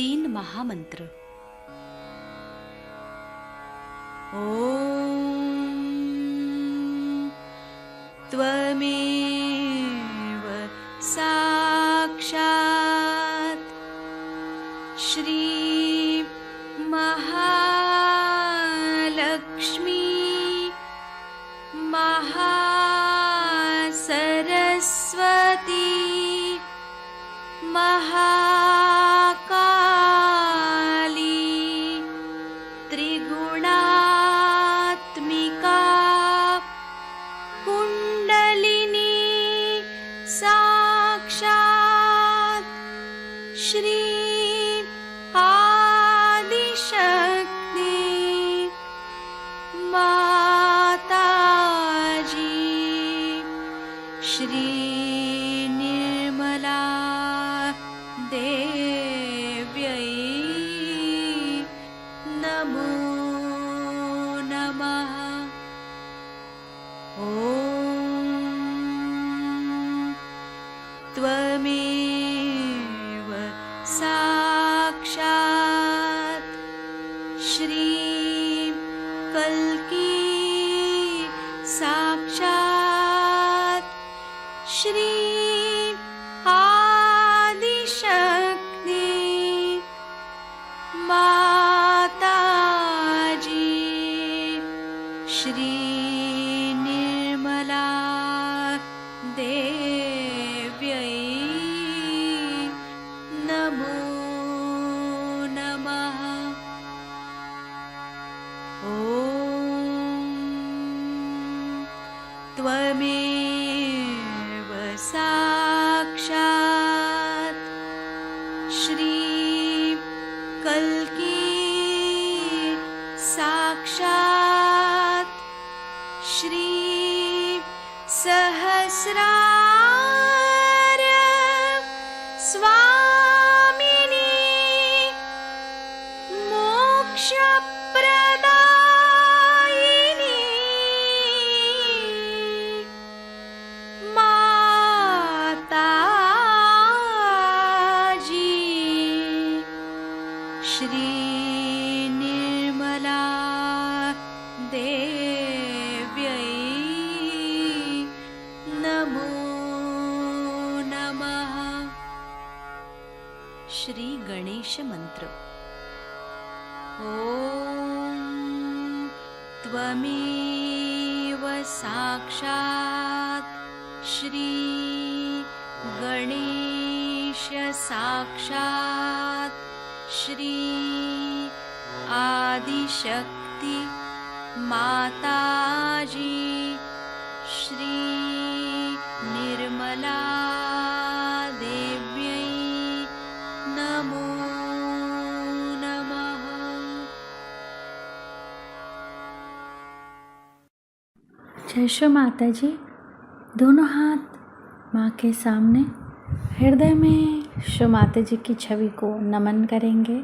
3 महामंत्र। ॐ त्वमेव साक्षात् श्री महालक्ष्मी महासरस्वती महाकाली त्रिगुणात्मिका कुंडलिनी साक्षात् श्री आदिशक्ति माताजी श्री निर्मला देव्यै नमो नमः। ॐ त्वमेव साक्षात् श्री कल्की साक्षात् श्री आदिशक्ति माताजी श्री निर्मला देव्यै नमो नमः। ॐ त्वमेव साक्षात् श्री कल्की साक्षात् श्री सहस्रार स्वामिनी मोक्षप्रदायिनी माताजी श्री निर्मला देव्यै नमो नमः। श्री गणेश मंत्र। ॐ त्वमेव साक्षात् श्री गणेश साक्षात् श्री आदिशक्ति माताजी श्री निर्मला देव्यै नमो नमः। जय श्री माता जी। दोनों हाथ माँ के सामने हृदय में श्री माता जी की छवि को नमन करेंगे।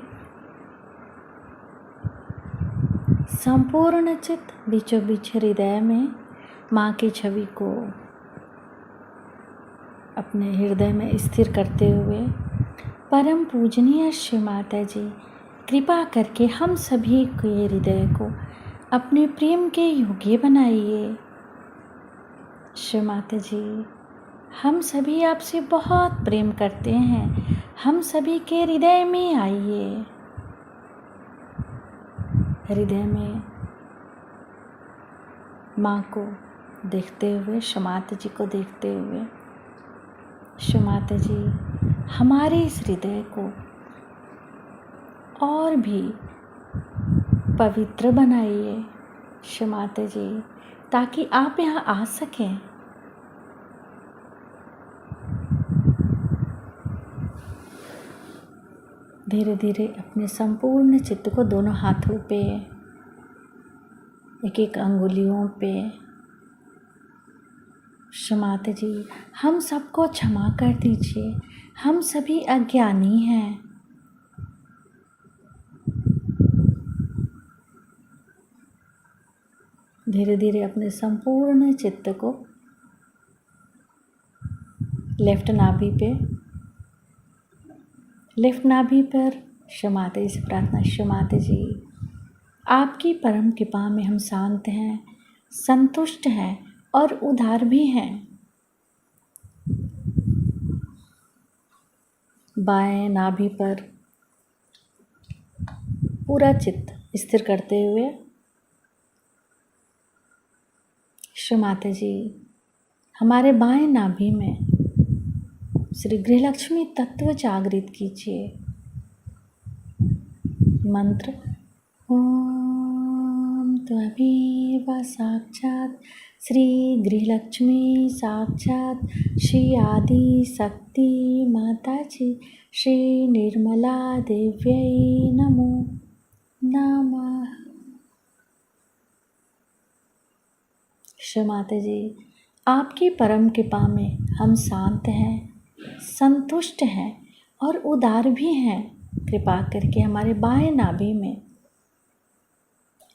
संपूर्ण चित्त बीचों बीच हृदय में माँ की छवि को अपने हृदय में स्थिर करते हुए परम पूजनीय श्री माता जी कृपा करके हम सभी के हृदय को अपने प्रेम के योग्य बनाइए। श्री माता जी, हम सभी आपसे बहुत प्रेम करते हैं, हम सभी के हृदय में आइए। हृदय में माँ को देखते हुए, श्री माता जी को देखते हुए, श्री माता जी हमारे इस हृदय को और भी पवित्र बनाइए श्री माता जी, ताकि आप यहाँ आ सकें। धीरे धीरे अपने संपूर्ण चित्त को दोनों हाथों पे, एक एक अंगुलियों पे, श्री माता जी हम सबको क्षमा कर दीजिए, हम सभी अज्ञानी हैं। धीरे धीरे अपने संपूर्ण चित्त को लेफ्ट नाभि पर क्षमाते जी से प्रार्थना। क्षमाते जी, आपकी परम कृपा में हम शांत हैं, संतुष्ट हैं और उदार भी हैं। बाएं नाभि पर पूरा चित्त स्थिर करते हुए क्षमाते जी, हमारे बाएं नाभि में श्री गृहलक्ष्मी तत्व जागृत कीजिए। मंत्र ओम त्वमेव साक्षात् श्री गृहलक्ष्मी साक्षात् श्री आदि शक्ति माता जी श्री निर्मला देव्यै नमो नमः। क्षमाते जी, आपकी परम कृपा में हम शांत हैं, संतुष्ट हैं और उदार भी हैं। कृपा करके हमारे बाएं नाभि में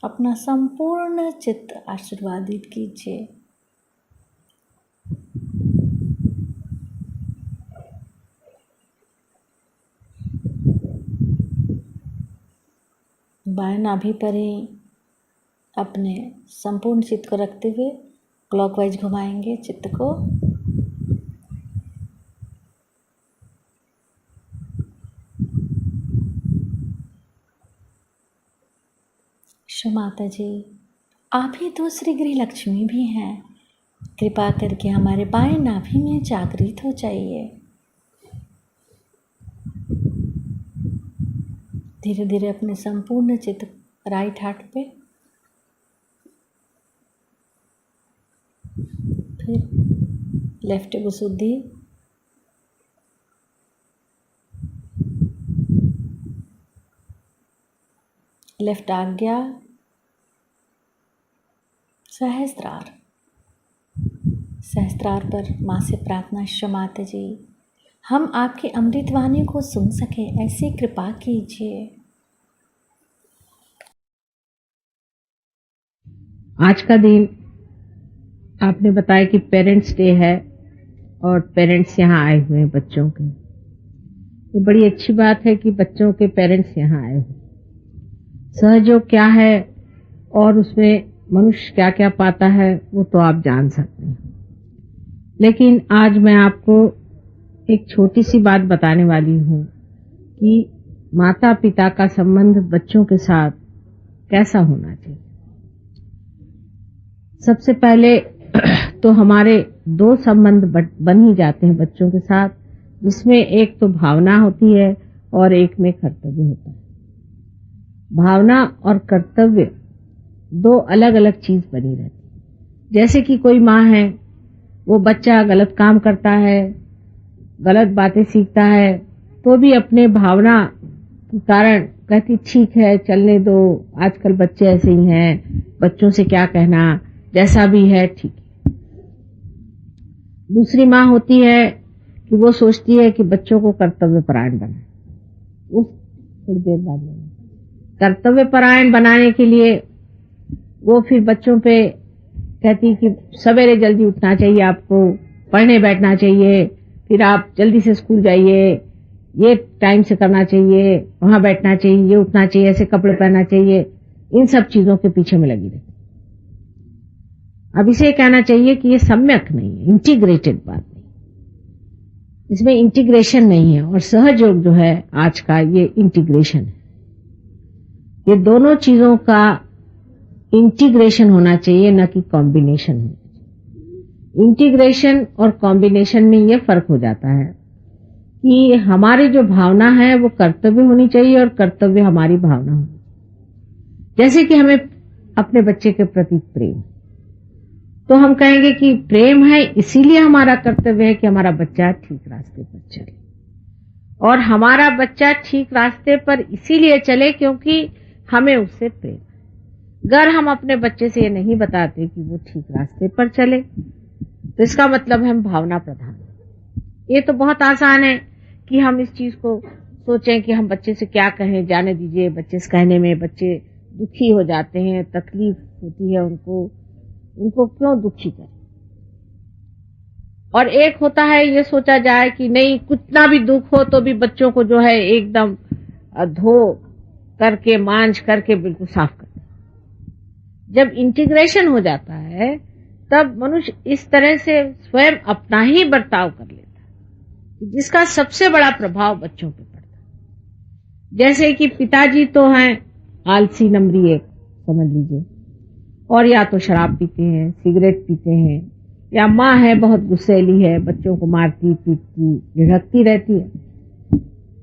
अपना संपूर्ण चित्त आशीर्वादित कीजिए। बाएं नाभि पर ही अपने संपूर्ण चित्त को रखते हुए क्लॉकवाइज घुमाएंगे चित्त को। माता जी, आप ही दूसरी गृहलक्ष्मी भी हैं। कृपा करके हमारे बाएं नाभि में जागृत हो जाइए। धीरे धीरे अपने संपूर्ण चित्त राइट हार्ट पे, फिर लेफ्ट विशुद्धि, लेफ्ट आज्ञा, सहस्त्रार। सहस्त्रार पर माँ से प्रार्थना। क्षमाते जी, हम आपकी अमृतवाणी को सुन सकें, ऐसी कृपा कीजिए। आज का दिन आपने बताया कि पेरेंट्स डे है और पेरेंट्स यहाँ आए हुए हैं बच्चों के। ये बड़ी अच्छी बात है कि बच्चों के पेरेंट्स यहाँ आए हुए। सहयोग क्या है और उसमें मनुष्य क्या क्या पाता है वो तो आप जान सकते हैं, लेकिन आज मैं आपको एक छोटी सी बात बताने वाली हूँ कि माता पिता का संबंध बच्चों के साथ कैसा होना चाहिए। सबसे पहले तो हमारे दो संबंध बन ही जाते हैं बच्चों के साथ, जिसमें एक तो भावना होती है और एक में कर्तव्य होता है। भावना और कर्तव्य दो अलग अलग चीज बनी रहती है। जैसे कि कोई माँ है, वो बच्चा गलत काम करता है, गलत बातें सीखता है, तो भी अपने भावना के कारण कहती ठीक है चलने दो, आजकल बच्चे ऐसे ही हैं, बच्चों से क्या कहना, जैसा भी है ठीक है। दूसरी माँ होती है कि वो सोचती है कि बच्चों को कर्तव्य परायण बनाए। उस थोड़ी देर बाद कर्तव्य परायण बनाने के लिए वो फिर बच्चों पे कहती कि सवेरे जल्दी उठना चाहिए, आपको पढ़ने बैठना चाहिए, फिर आप जल्दी से स्कूल जाइए, ये टाइम से करना चाहिए, वहां बैठना चाहिए, ये उठना चाहिए, ऐसे कपड़े पहनना चाहिए। इन सब चीजों के पीछे में लगी रहती। अब इसे कहना चाहिए कि ये सम्यक नहीं है, इंटीग्रेटेड बात नहीं, इसमें इंटीग्रेशन नहीं है। और सहयोग जो है आज का ये इंटीग्रेशन है। ये दोनों चीजों का इंटीग्रेशन होना चाहिए, न कि कॉम्बिनेशन होना चाहिए। इंटीग्रेशन और कॉम्बिनेशन में ये फर्क हो जाता है कि हमारी जो भावना है वो कर्तव्य होनी चाहिए और कर्तव्य हमारी भावना होनी चाहिए। जैसे कि हमें अपने बच्चे के प्रति प्रेम, तो हम कहेंगे कि प्रेम है इसीलिए हमारा कर्तव्य है कि हमारा बच्चा ठीक रास्ते पर चले, और हमारा बच्चा ठीक रास्ते पर इसीलिए चले क्योंकि हमें उससे प्रेम है। अगर हम अपने बच्चे से ये नहीं बताते कि वो ठीक रास्ते पर चले, तो इसका मतलब हम भावना प्रधान। ये तो बहुत आसान है कि हम इस चीज को सोचें कि हम बच्चे से क्या कहें, जाने दीजिए, बच्चे से कहने में बच्चे दुखी हो जाते हैं, तकलीफ होती है उनको क्यों दुखी करें। और एक होता है ये सोचा जाए कि नहीं, कितना भी दुख हो तो भी बच्चों को जो है एकदम धो करके मांझ करके बिल्कुल साफ करते हैं। जब इंटीग्रेशन हो जाता है तब मनुष्य इस तरह से स्वयं अपना ही बर्ताव कर लेता है, जिसका सबसे बड़ा प्रभाव बच्चों पे पड़ता है। जैसे कि पिताजी तो हैं आलसी नंबरी एक समझ लीजिए, और या तो शराब पीते हैं, सिगरेट पीते हैं, या माँ है बहुत गुस्सैली है, बच्चों को मारती पीटती झिड़कती रहती है,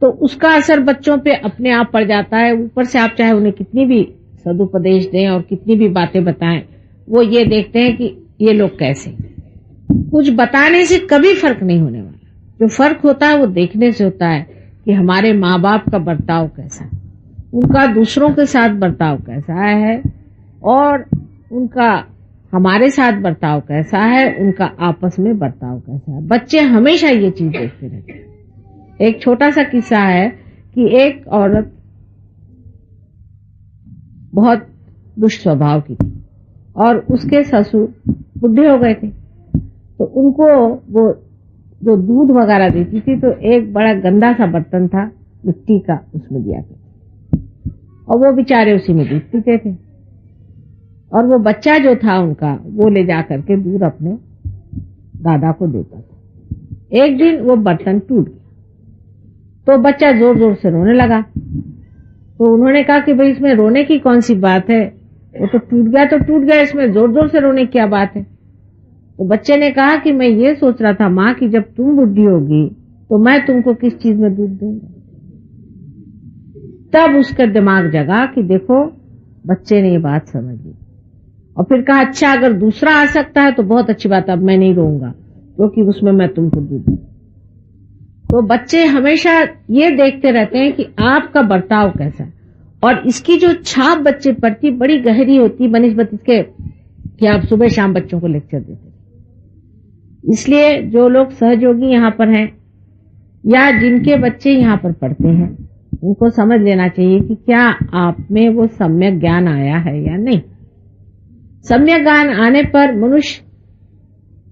तो उसका असर बच्चों पे अपने आप पड़ जाता है। ऊपर से आप चाहे उन्हें कितनी भी सदुपदेश दें और कितनी भी बातें बताएं, वो ये देखते हैं कि ये लोग कैसे। कुछ बताने से कभी फर्क नहीं होने वाला, जो फर्क होता है वो देखने से होता है कि हमारे माँ बाप का बर्ताव कैसा है, उनका दूसरों के साथ बर्ताव कैसा है, और उनका हमारे साथ बर्ताव कैसा है, उनका आपस में बर्ताव कैसा है। बच्चे हमेशा ये चीज देखते रहते हैं। एक छोटा सा किस्सा है कि एक औरत बहुत दुष्ट स्वभाव की थी और उसके ससुर बुढ़े हो गए थे, तो उनको वो जो दूध वगैरह देती थी तो एक बड़ा गंदा सा बर्तन था मिट्टी का, उसमें दिया करती, और वो बेचारे उसी में दूध पीते थे। और वो बच्चा जो था उनका, वो ले जा करके दूध अपने दादा को देता था। एक दिन वो बर्तन टूट गया तो बच्चा जोर जोर से रोने लगा। तो उन्होंने कहा कि भाई इसमें रोने की कौन सी बात है, वो तो टूट गया, इसमें जोर जोर से रोने की क्या बात है। तो बच्चे ने कहा कि मैं ये सोच रहा था माँ कि जब तुम बुढ़ी होगी तो मैं तुमको किस चीज में दूध दूंगा। तब उसका दिमाग जगा कि देखो बच्चे ने ये बात समझ ली, और फिर कहा अच्छा अगर दूसरा आ सकता है तो बहुत अच्छी बात है, अब मैं नहीं रोऊंगा क्योंकि उसमें मैं तुमको दूध दूंगा। तो बच्चे हमेशा ये देखते रहते हैं कि आपका बर्ताव कैसा है, और इसकी जो छाप बच्चे पड़ती बड़ी गहरी होती बनिस्बत इसके कि आप सुबह शाम बच्चों को लेक्चर देते। इसलिए जो लोग सहयोगी यहाँ पर हैं या जिनके बच्चे यहाँ पर पढ़ते हैं, उनको समझ लेना चाहिए कि क्या आप में वो सम्यक ज्ञान आया है या नहीं। सम्यक ज्ञान आने पर मनुष्य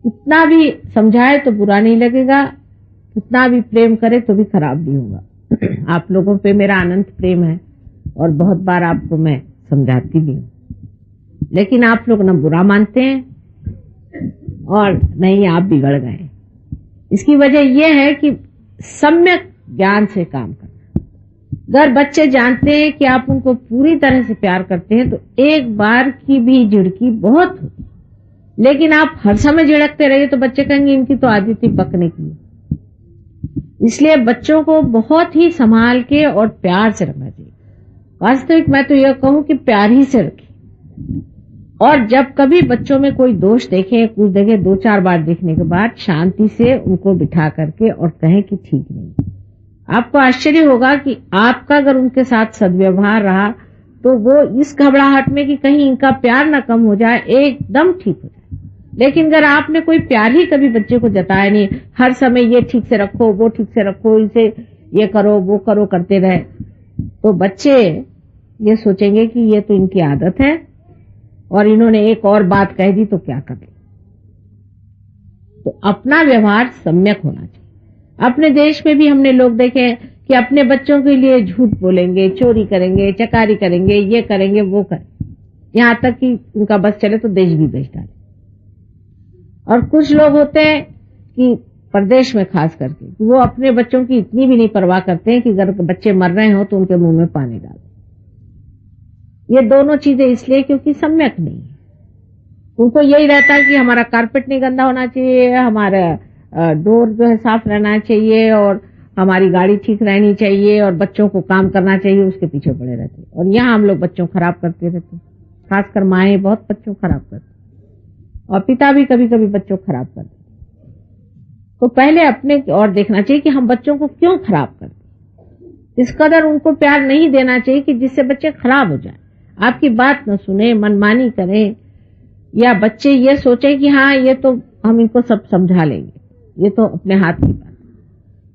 कितना भी समझाए तो बुरा नहीं लगेगा, कितना भी प्रेम करे तो भी खराब नहीं होगा। आप लोगों पे मेरा अनंत प्रेम है और बहुत बार आपको मैं समझाती भी हूँ, लेकिन आप लोग न बुरा मानते हैं और नहीं आप बिगड़ गए। इसकी वजह यह है कि सम्यक ज्ञान से काम करना। अगर बच्चे जानते हैं कि आप उनको पूरी तरह से प्यार करते हैं तो एक बार की भी झिड़की बहुत होती, लेकिन आप हर समय झिड़कते रहिए तो बच्चे कहेंगे इनकी तो आदत ही बकने की। इसलिए बच्चों को बहुत ही संभाल के और प्यार से रखना चाहिए। वास्तविक मैं तो यह कहूं कि प्यार ही से रखें, और जब कभी बच्चों में कोई दोष देखें, कुछ देखें, 2-4 बार देखने के बाद शांति से उनको बिठा करके और कहें कि ठीक नहीं। आपको आश्चर्य होगा कि आपका अगर उनके साथ सद्व्यवहार रहा तो वो इस घबराहट में कि कहीं इनका प्यार ना कम हो जाए, एकदम ठीक हो जाए। लेकिन अगर आपने कोई प्यार ही कभी बच्चे को जताया नहीं, हर समय ये ठीक से रखो, वो ठीक से रखो, इसे ये करो वो करो करते रहे, तो बच्चे ये सोचेंगे कि ये तो इनकी आदत है और इन्होंने एक और बात कह दी तो क्या कर ले। तो अपना व्यवहार सम्यक होना चाहिए। अपने देश में भी हमने लोग देखे कि अपने बच्चों के लिए झूठ बोलेंगे, चोरी करेंगे, चकारी करेंगे, ये करेंगे वो करेंगे, यहां तक कि उनका बस चले तो देश भी बेच डाले। और कुछ लोग होते हैं कि प्रदेश में खास करके वो अपने बच्चों की इतनी भी नहीं परवाह करते हैं कि अगर बच्चे मर रहे हो तो उनके मुंह में पानी डाल। ये दोनों चीजें इसलिए क्योंकि सम्यक नहीं है। उनको यही रहता है कि हमारा कारपेट नहीं गंदा होना चाहिए, हमारा डोर जो है साफ रहना चाहिए, और हमारी गाड़ी ठीक रहनी चाहिए, और बच्चों को काम करना चाहिए, उसके पीछे पड़े रहते हैं। और यहाँ हम लोग बच्चों खराब करते रहते हैं, खासकर माएँ बहुत बच्चों खराब करते, और पिता भी कभी कभी बच्चों खराब करते। तो पहले अपने और देखना चाहिए कि हम बच्चों को क्यों खराब करते। इस कदर उनको प्यार नहीं देना चाहिए कि जिससे बच्चे खराब हो जाए, आपकी बात न सुने, मनमानी करें, या बच्चे ये सोचे कि हाँ ये तो हम इनको सब समझा लेंगे, ये तो अपने हाथ की बात।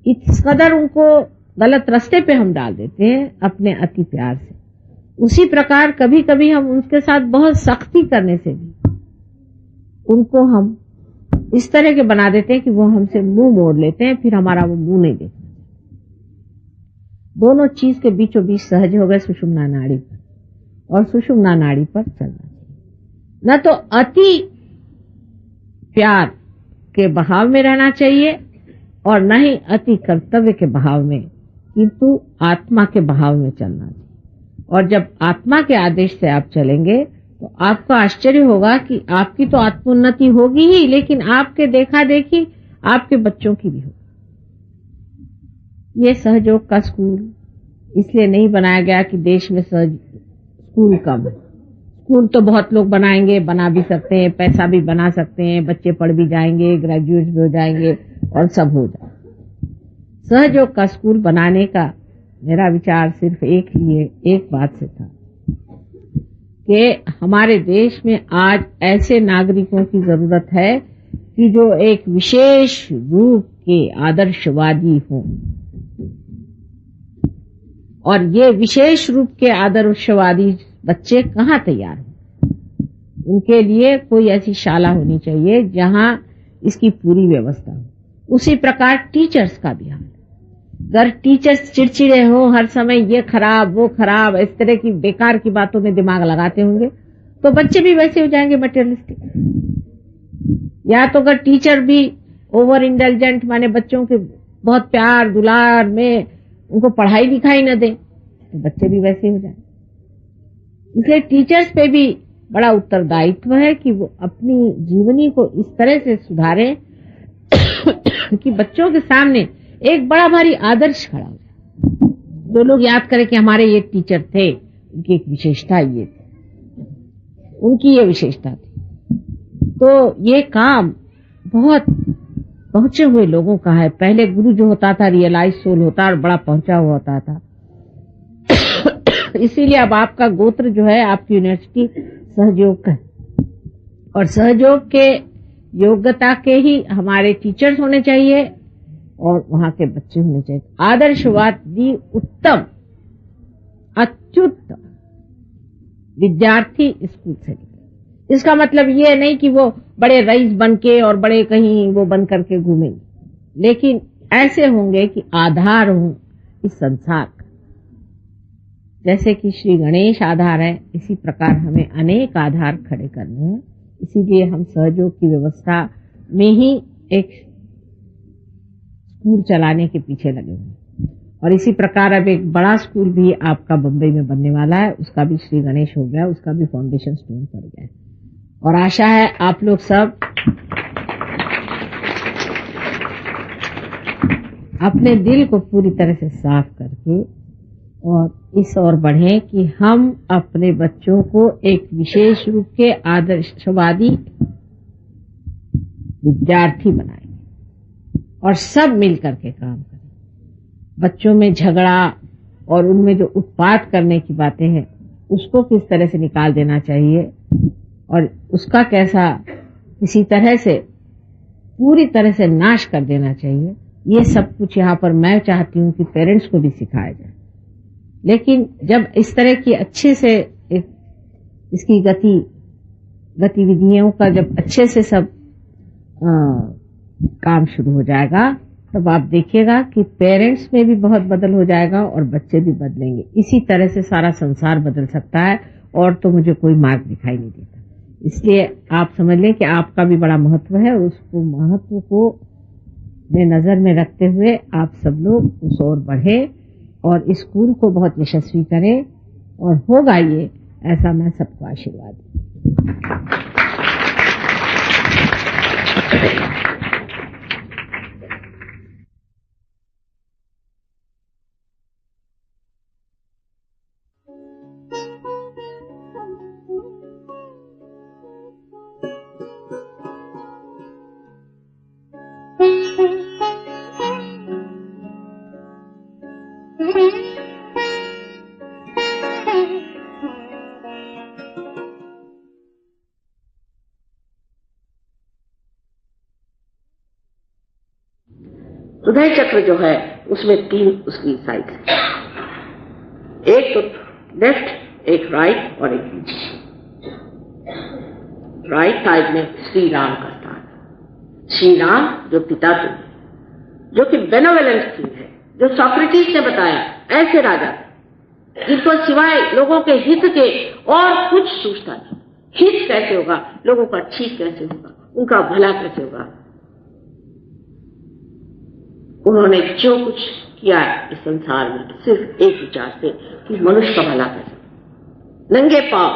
इस कदर उनको गलत रास्ते पे हम डाल देते हैं अपने अति प्यार से। उसी प्रकार कभी कभी हम उनके साथ बहुत सख्ती करने से भी उनको हम इस तरह के बना देते हैं कि वो हमसे मुंह मोड़ लेते हैं, फिर हमारा वो मुंह नहीं देखते। दोनों चीज के बीचों बीच सहज हो गए सुषुम्ना नाड़ी पर, और सुषुम्ना नाड़ी पर चलना चाहिए। न तो अति प्यार के बहाव में रहना चाहिए और न ही अति कर्तव्य के बहाव में, किंतु आत्मा के बहाव में चलना चाहिए। और जब आत्मा के आदेश से आप चलेंगे तो आपको आश्चर्य होगा कि आपकी तो आत्मोन्नति होगी ही, लेकिन आपके देखा देखी आपके बच्चों की भी होगी। ये सहयोग का स्कूल इसलिए नहीं बनाया गया कि देश में स्कूल कम है। स्कूल तो बहुत लोग बनाएंगे, बना भी सकते हैं, पैसा भी बना सकते हैं, बच्चे पढ़ भी जाएंगे, ग्रेजुएट भी हो जाएंगे और सब हो जाए। सहयोग का स्कूल बनाने का मेरा विचार सिर्फ एक बात से था कि हमारे देश में आज ऐसे नागरिकों की जरूरत है कि जो एक विशेष रूप के आदर्शवादी हों, और ये विशेष रूप के आदर्शवादी बच्चे कहाँ तैयार हों? उनके लिए कोई ऐसी शाला होनी चाहिए जहां इसकी पूरी व्यवस्था हो। उसी प्रकार टीचर्स का भी हाल है। अगर टीचर्स चिड़चिड़े हो, हर समय ये खराब वो खराब, इस तरह की बेकार की बातों में दिमाग लगाते होंगे तो बच्चे भी वैसे हो जाएंगे मटेरियलिस्टिक। या तो अगर टीचर भी ओवर इंटेलिजेंट, माने बच्चों के बहुत प्यार दुलार में उनको पढ़ाई लिखाई न दें तो बच्चे भी वैसे हो जाएंगे। इसलिए टीचर्स पे भी बड़ा उत्तरदायित्व है कि वो अपनी जीवनी को इस तरह से सुधारें कि बच्चों के सामने एक बड़ा भारी आदर्श खड़ा हो जाए। जो लोग याद करें कि हमारे ये टीचर थे, उनकी एक विशेषता ये थी, उनकी ये विशेषता थी। तो ये काम बहुत पहुंचे हुए लोगों का है। पहले गुरु जो होता था रियलाइज सोल होता और बड़ा पहुंचा हुआ होता था। इसीलिए अब आपका गोत्र जो है आपकी यूनिवर्सिटी सहयोग का है, और सहयोग के योग्यता के ही हमारे टीचर्स होने चाहिए और वहां के बच्चे होने चाहिए। आदर्शवादी उत्तम अत्युत्तम विद्यार्थी स्कूल से निकले। इसका मतलब ये नहीं कि वो बड़े रईस बन के और बड़े कहीं वो बन करके घूमेंगे, लेकिन ऐसे होंगे कि आधार हो इस संसार का। जैसे कि श्री गणेश आधार है, इसी प्रकार हमें अनेक आधार खड़े करने हैं। इसीलिए हम सहयोग की व्यवस्था में ही एक स्कूल चलाने के पीछे लगे हुए। और इसी प्रकार अब एक बड़ा स्कूल भी आपका बंबई में बनने वाला है, उसका भी श्री गणेश हो गया, उसका भी फाउंडेशन स्टोन पड़ गया है। और आशा है आप लोग सब अपने दिल को पूरी तरह से साफ करके और इस ओर बढ़े कि हम अपने बच्चों को एक विशेष रूप के आदर्शवादी विद्यार्थी बनाएंगे और सब मिलकर के काम करें। बच्चों में झगड़ा और उनमें जो उत्पात करने की बातें हैं उसको किस तरह से निकाल देना चाहिए और उसका कैसा किसी तरह से पूरी तरह से नाश कर देना चाहिए, ये सब कुछ यहाँ पर मैं चाहती हूँ कि पेरेंट्स को भी सिखाया जाए। लेकिन जब इस तरह की अच्छे से इसकी गतिविधियों का जब अच्छे से सब काम शुरू हो जाएगा तब आप देखिएगा कि पेरेंट्स में भी बहुत बदल हो जाएगा और बच्चे भी बदलेंगे। इसी तरह से सारा संसार बदल सकता है और तो मुझे कोई मार्ग दिखाई नहीं देता। इसलिए आप समझ लें कि आपका भी बड़ा महत्व है और उसको महत्व को में नजर में रखते हुए आप सब लोग उस ओर बढ़े और इस स्कूल को बहुत यशस्वी करें और होगा ये, ऐसा मैं सबको आशीर्वाद दूं। हृदय चक्र जो है उसमें 3 उसकी साइड है, एक तो लेफ्ट, एक राइट और एक नीचे। राइट साइड में श्री राम का स्थान है। श्री राम जो पिता तुल्य, जो कि बेनोवेलेंट किंग है, जो सॉक्रेटिस ने बताया ऐसे राजा जिनको सिवाय लोगों के हित के और कुछ सोचता नहीं। हित कैसे होगा, लोगों का ठीक कैसे होगा, उनका भला कैसे होगा। उन्होंने जो कुछ किया इस संसार में सिर्फ एक विचार से कि मनुष्य का भला कैसे। नंगे पांव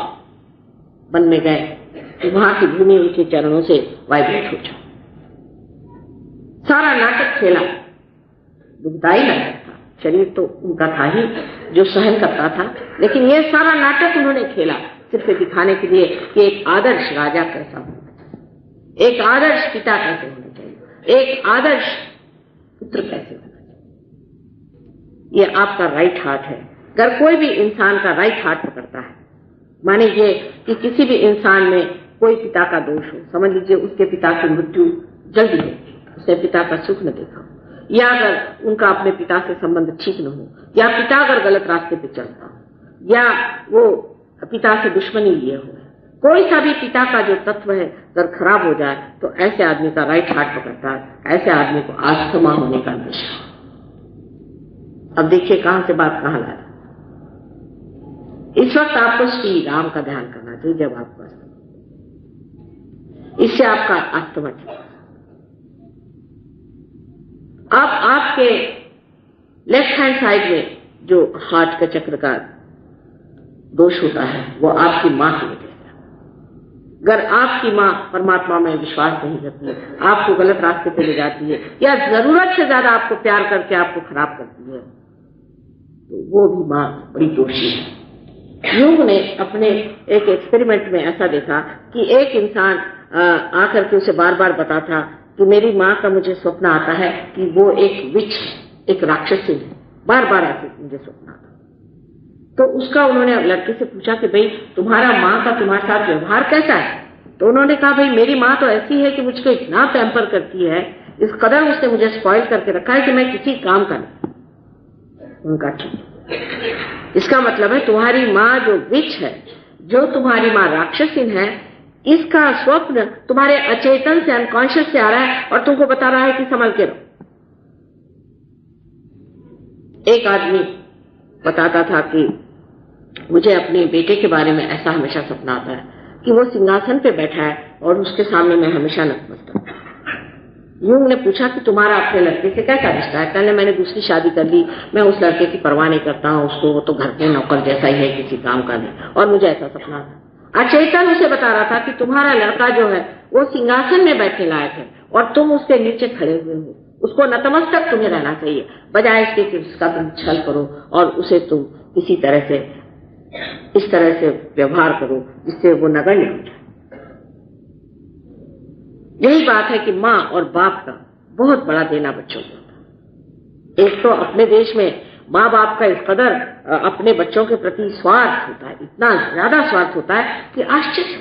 वन में गए कि वहां की भूमि उनके चरणों से वाइब्रेट हो जाए। सारा नाटक खेला, दुखदाई नाटक था। शरीर तो उनका था ही जो सहन करता था, लेकिन यह सारा नाटक उन्होंने खेला सिर्फ दिखाने के लिए कि एक आदर्श राजा कैसा होना चाहिए, एक आदर्श पिता कैसे होना चाहिए, एक आदर्श पुत्र कैसे होना चाहिए। ये आपका राइट हार्ट है। अगर कोई भी इंसान का राइट हार्ट पकड़ता है, माने ये कि किसी भी इंसान में कोई पिता का दोष हो, समझ लीजिए उसके पिता की मृत्यु जल्दी हो, उसने पिता का सुख न देखा हो, या अगर उनका अपने पिता से संबंध ठीक न हो, या पिता अगर गलत रास्ते पे चलता हो, या वो पिता से दुश्मनी लिए हो, कोई सा भी पिता का जो तत्व है अगर खराब हो जाए तो ऐसे आदमी का राइट हार्ट पकड़ता है। ऐसे आदमी को आस्थमा होने का नशा। अब देखिए कहां से बात कहां ला रही। इस वक्त आपको श्री राम का ध्यान करना चाहिए जब आपको इससे आपका आस्थमा ठीक। अब आपके लेफ्ट हैंड साइड में जो हार्ट का चक्र का दोष होता है वो आपकी मां की वजह से। अगर आपकी मां परमात्मा में विश्वास नहीं करती है, आपको गलत रास्ते पे ले जाती है, या जरूरत से ज्यादा आपको प्यार करके आपको खराब करती है, तो वो भी मां बड़ी दोषी है। यूंग ने अपने एक एक्सपेरिमेंट में ऐसा देखा कि एक इंसान आकर के उसे बार बार बताता कि मेरी मां का मुझे स्वप्न आता है कि वो एक विच है, एक राक्षसी है, बार बार ऐसे मुझे स्वप्न आता। तो उसका उन्होंने लड़के से पूछा कि भाई तुम्हारा माँ का तुम्हारे साथ व्यवहार कैसा है। तो उन्होंने कहा भाई मेरी माँ तो ऐसी है कि मुझको इतना पैम्पर करती है, इस कदर उसने मुझे स्पॉइल करके रखा है कि मैं किसी काम का नहीं। उनका ठीक, इसका मतलब है तुम्हारी माँ जो विच है, जो तुम्हारी माँ राक्षसीन है, इसका स्वप्न तुम्हारे अचेतन से, अनकॉन्शियस से आ रहा है और तुमको बता रहा है कि संभल के रहो। एक आदमी बताता था कि मुझे अपने बेटे के बारे में ऐसा हमेशा सपना आता है कि वो सिंहासन पे बैठा है और उसके सामने मैं हमेशा नतमस्तक हूं। यूंग ने पूछा कि तुम्हारा अपने लड़के से कैसा रिश्ता है। कहने मैंने दूसरी शादी कर ली, मैं उस लड़के की परवाह नहीं करता हूँ, उसको वो तो घर के नौकर जैसा ही है, किसी काम का नहीं, और मुझे ऐसा सपना आता। अचेतन उसे बता रहा था कि तुम्हारा लड़का जो है वो सिंहासन में बैठने लायक है और तुम उसके नीचे खड़े हुए हो, उसको नतमस्तक तुम्हें रहना चाहिए, बजाय इसके कि उसका तुम छल करो और उसे तुम इसी तरह से, इस तरह से व्यवहार करो जिससे वो नगण्य हो जाए। यही बात है कि माँ और बाप का बहुत बड़ा देना बच्चों को होता है। एक तो अपने देश में माँ बाप का इस कदर अपने बच्चों के प्रति स्वार्थ होता है, इतना ज्यादा स्वार्थ होता है कि आश्चर्य।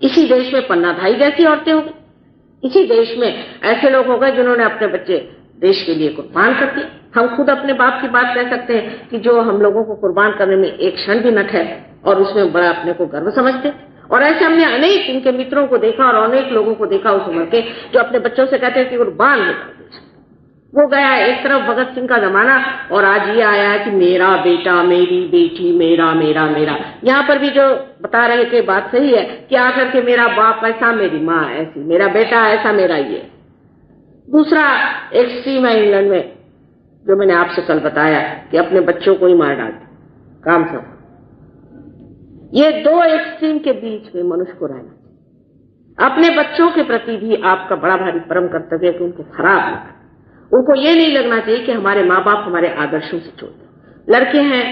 इसी देश में पन्नाधाई जैसी औरतें हो गई, इसी देश में ऐसे लोग हो गए जिन्होंने अपने बच्चे देश के लिए कुर्बान कर दिए। हम खुद अपने बाप की बात कह सकते हैं कि जो हम लोगों को कुर्बान करने में एक क्षण भी न ठहरे और उसमें बड़ा अपने को गर्व समझते। और ऐसे हमने अनेक इनके मित्रों को देखा और अनेक लोगों को देखा उस उम्र के, जो अपने बच्चों से कहते हैं कि कुर्बान हो जाओ। वो गया एक तरफ भगत सिंह का जमाना और आज ये आया है कि मेरा बेटा, मेरी बेटी, मेरा मेरा मेरा। यहाँ पर भी जो बता रहे थे बात सही है कि आकर के मेरा बाप ऐसा, मेरी माँ ऐसी, मेरा बेटा ऐसा, मेरा ये। दूसरा एक्सट्रीम है इंग्लैंड में, जो मैंने आपसे कल बताया कि अपने बच्चों को ही मार डालते काम सब। ये दो एक्सट्रीम के बीच में मनुष्य को रहना। अपने बच्चों के प्रति भी आपका बड़ा भारी परम कर्तव्य है कि उनको खराब लगा। उनको ये नहीं लगना चाहिए कि हमारे माँ बाप हमारे आदर्शों से छोड़ दें। लड़के हैं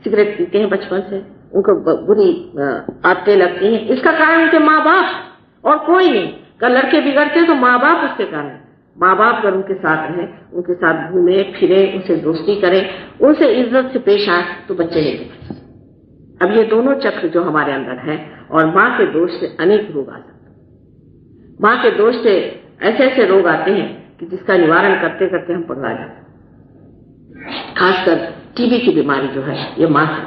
सिगरेट पीते हैं बचपन से, उनको बुरी आदतें लगती हैं, इसका कारण उनके माँ बाप और कोई नहीं। अगर लड़के बिगड़ते हैं तो माँ बाप उसके कारण। माँ बाप अगर उनके साथ रहें, उनके साथ घूमे फिरे, उनसे दोस्ती करें, उनसे इज्जत से पेश आए तो बच्चे नहीं बिगड़ते। अब ये दोनों चक्र जो हमारे अंदर है, और माँ के दोष से अनेक रोग आ सकते हैं। माँ के दोष से ऐसे ऐसे रोग आते हैं कि जिसका निवारण करते करते हम पगला जाते हैं। खासकर टीबी की बीमारी जो है ये माँ से।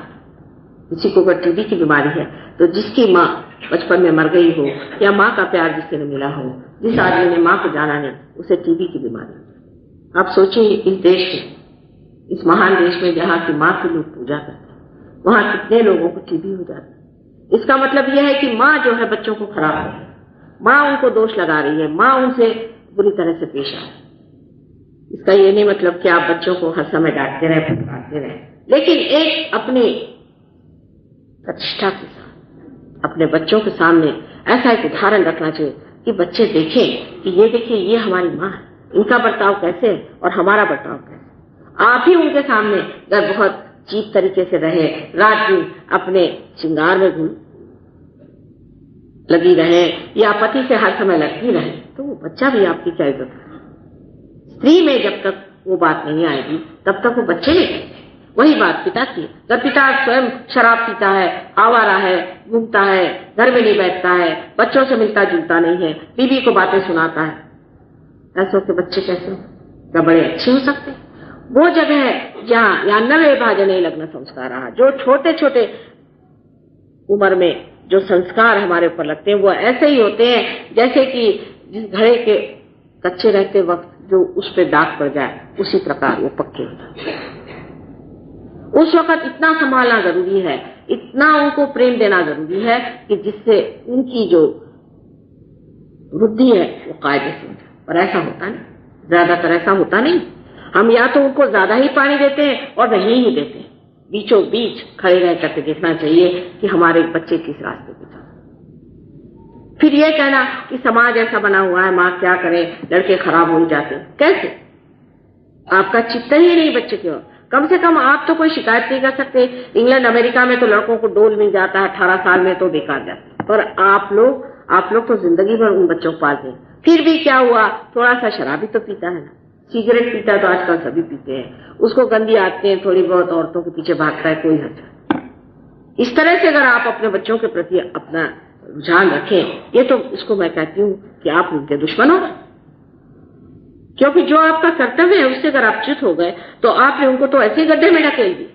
किसी को अगर टीबी की बीमारी है तो जिसकी माँ बचपन में मर गई हो या माँ का प्यार जिससे न मिला हो, जिस आदमी ने माँ को जाना नहीं, उसे टीबी की बीमारी। आप सोचिए इस देश में इस महान देश में जहाँ की माँ की लोग पूजा करते हैं, वहाँ कितने लोगों को टीबी हो जाता है। इसका मतलब यह है कि माँ जो है बच्चों को खराब कर रही है, माँ उनको दोष लगा रही है, माँ उनसे बुरी तरह से पेश आ रही है। इसका ये नहीं मतलब कि आप बच्चों को हर समय डांटते रहे, फटकारते रहे, लेकिन एक अपनी प्रतिष्ठा के साथ अपने बच्चों के सामने ऐसा एक उदाहरण रखना चाहिए कि बच्चे देखें कि ये देखिए ये हमारी माँ है, इनका बर्ताव कैसे है और हमारा बर्ताव कैसे। आप ही उनके सामने अगर बहुत चीप तरीके से रहे, रात दिन अपने श्रृंगार में लगी रहे या पति से हर समय लगती रहे, तो वो बच्चा भी आपकी क्या इज्जत करेगा। स्त्री में जब तक वो बात नहीं आएगी तब तक वो बच्चे नहीं करेंगे। वही बात पिता की, जब पिता स्वयं शराब पीता है, आवारा है, घूमता है, घर में नहीं बैठता है, बच्चों से मिलता जुलता नहीं है, बीवी को बातें सुनाता है, ऐसों के बच्चे कैसे क्या बड़े अच्छे हो सकते हैं। वो जगह है जहाँ 99 भाजने लग्न संस्कार रहा, जो छोटे छोटे उम्र में जो संस्कार हमारे ऊपर लगते हैं वो ऐसे ही होते हैं जैसे कि जिस घड़े के कच्चे रहते वक्त जो उस पर दाग पड़ जाए उसी प्रकार वो पक्के हो जाते हैं। उस वक्त इतना संभालना जरूरी है, इतना उनको प्रेम देना जरूरी है कि जिससे उनकी जो बुद्धि है वो कायदे से हो जाए। पर ऐसा होता नहीं, ज्यादातर ऐसा होता नहीं। हम या तो उनको ज्यादा ही पानी देते हैं और नहीं ही देते हैं। बीचों बीच खड़े रह करके देखना चाहिए कि हमारे बच्चे किस रास्ते पे चल। फिर ये कहना कि समाज ऐसा बना हुआ है, माँ क्या करे, लड़के खराब हो जाते हैं। कैसे? आपका चित्त ही नहीं बच्चे की ओर। कम से कम आप तो कोई शिकायत नहीं कर सकते। इंग्लैंड अमेरिका में तो लड़कों को डोल मिल जाता है, 18 साल में तो बेकार जाता है। पर आप लोग तो जिंदगी भर उन बच्चों को पालते हैं। फिर भी क्या हुआ, थोड़ा सा शराबी तो पीता है ना, सिगरेट पीता है तो आजकल सभी पीते हैं, उसको गंदी आदतें थोड़ी बहुत औरतों के पीछे भागता है, कोई हर्ज नहीं। इस तरह से अगर आप अपने बच्चों के प्रति अपना रुझान रखें, ये तो इसको मैं कहती हूँ कि आप उनके दुश्मन हो गए। क्योंकि जो आपका कर्तव्य है उससे अगर आप च्युत हो गए तो आपने उनको तो ऐसे गड्ढे में ढकेल दी।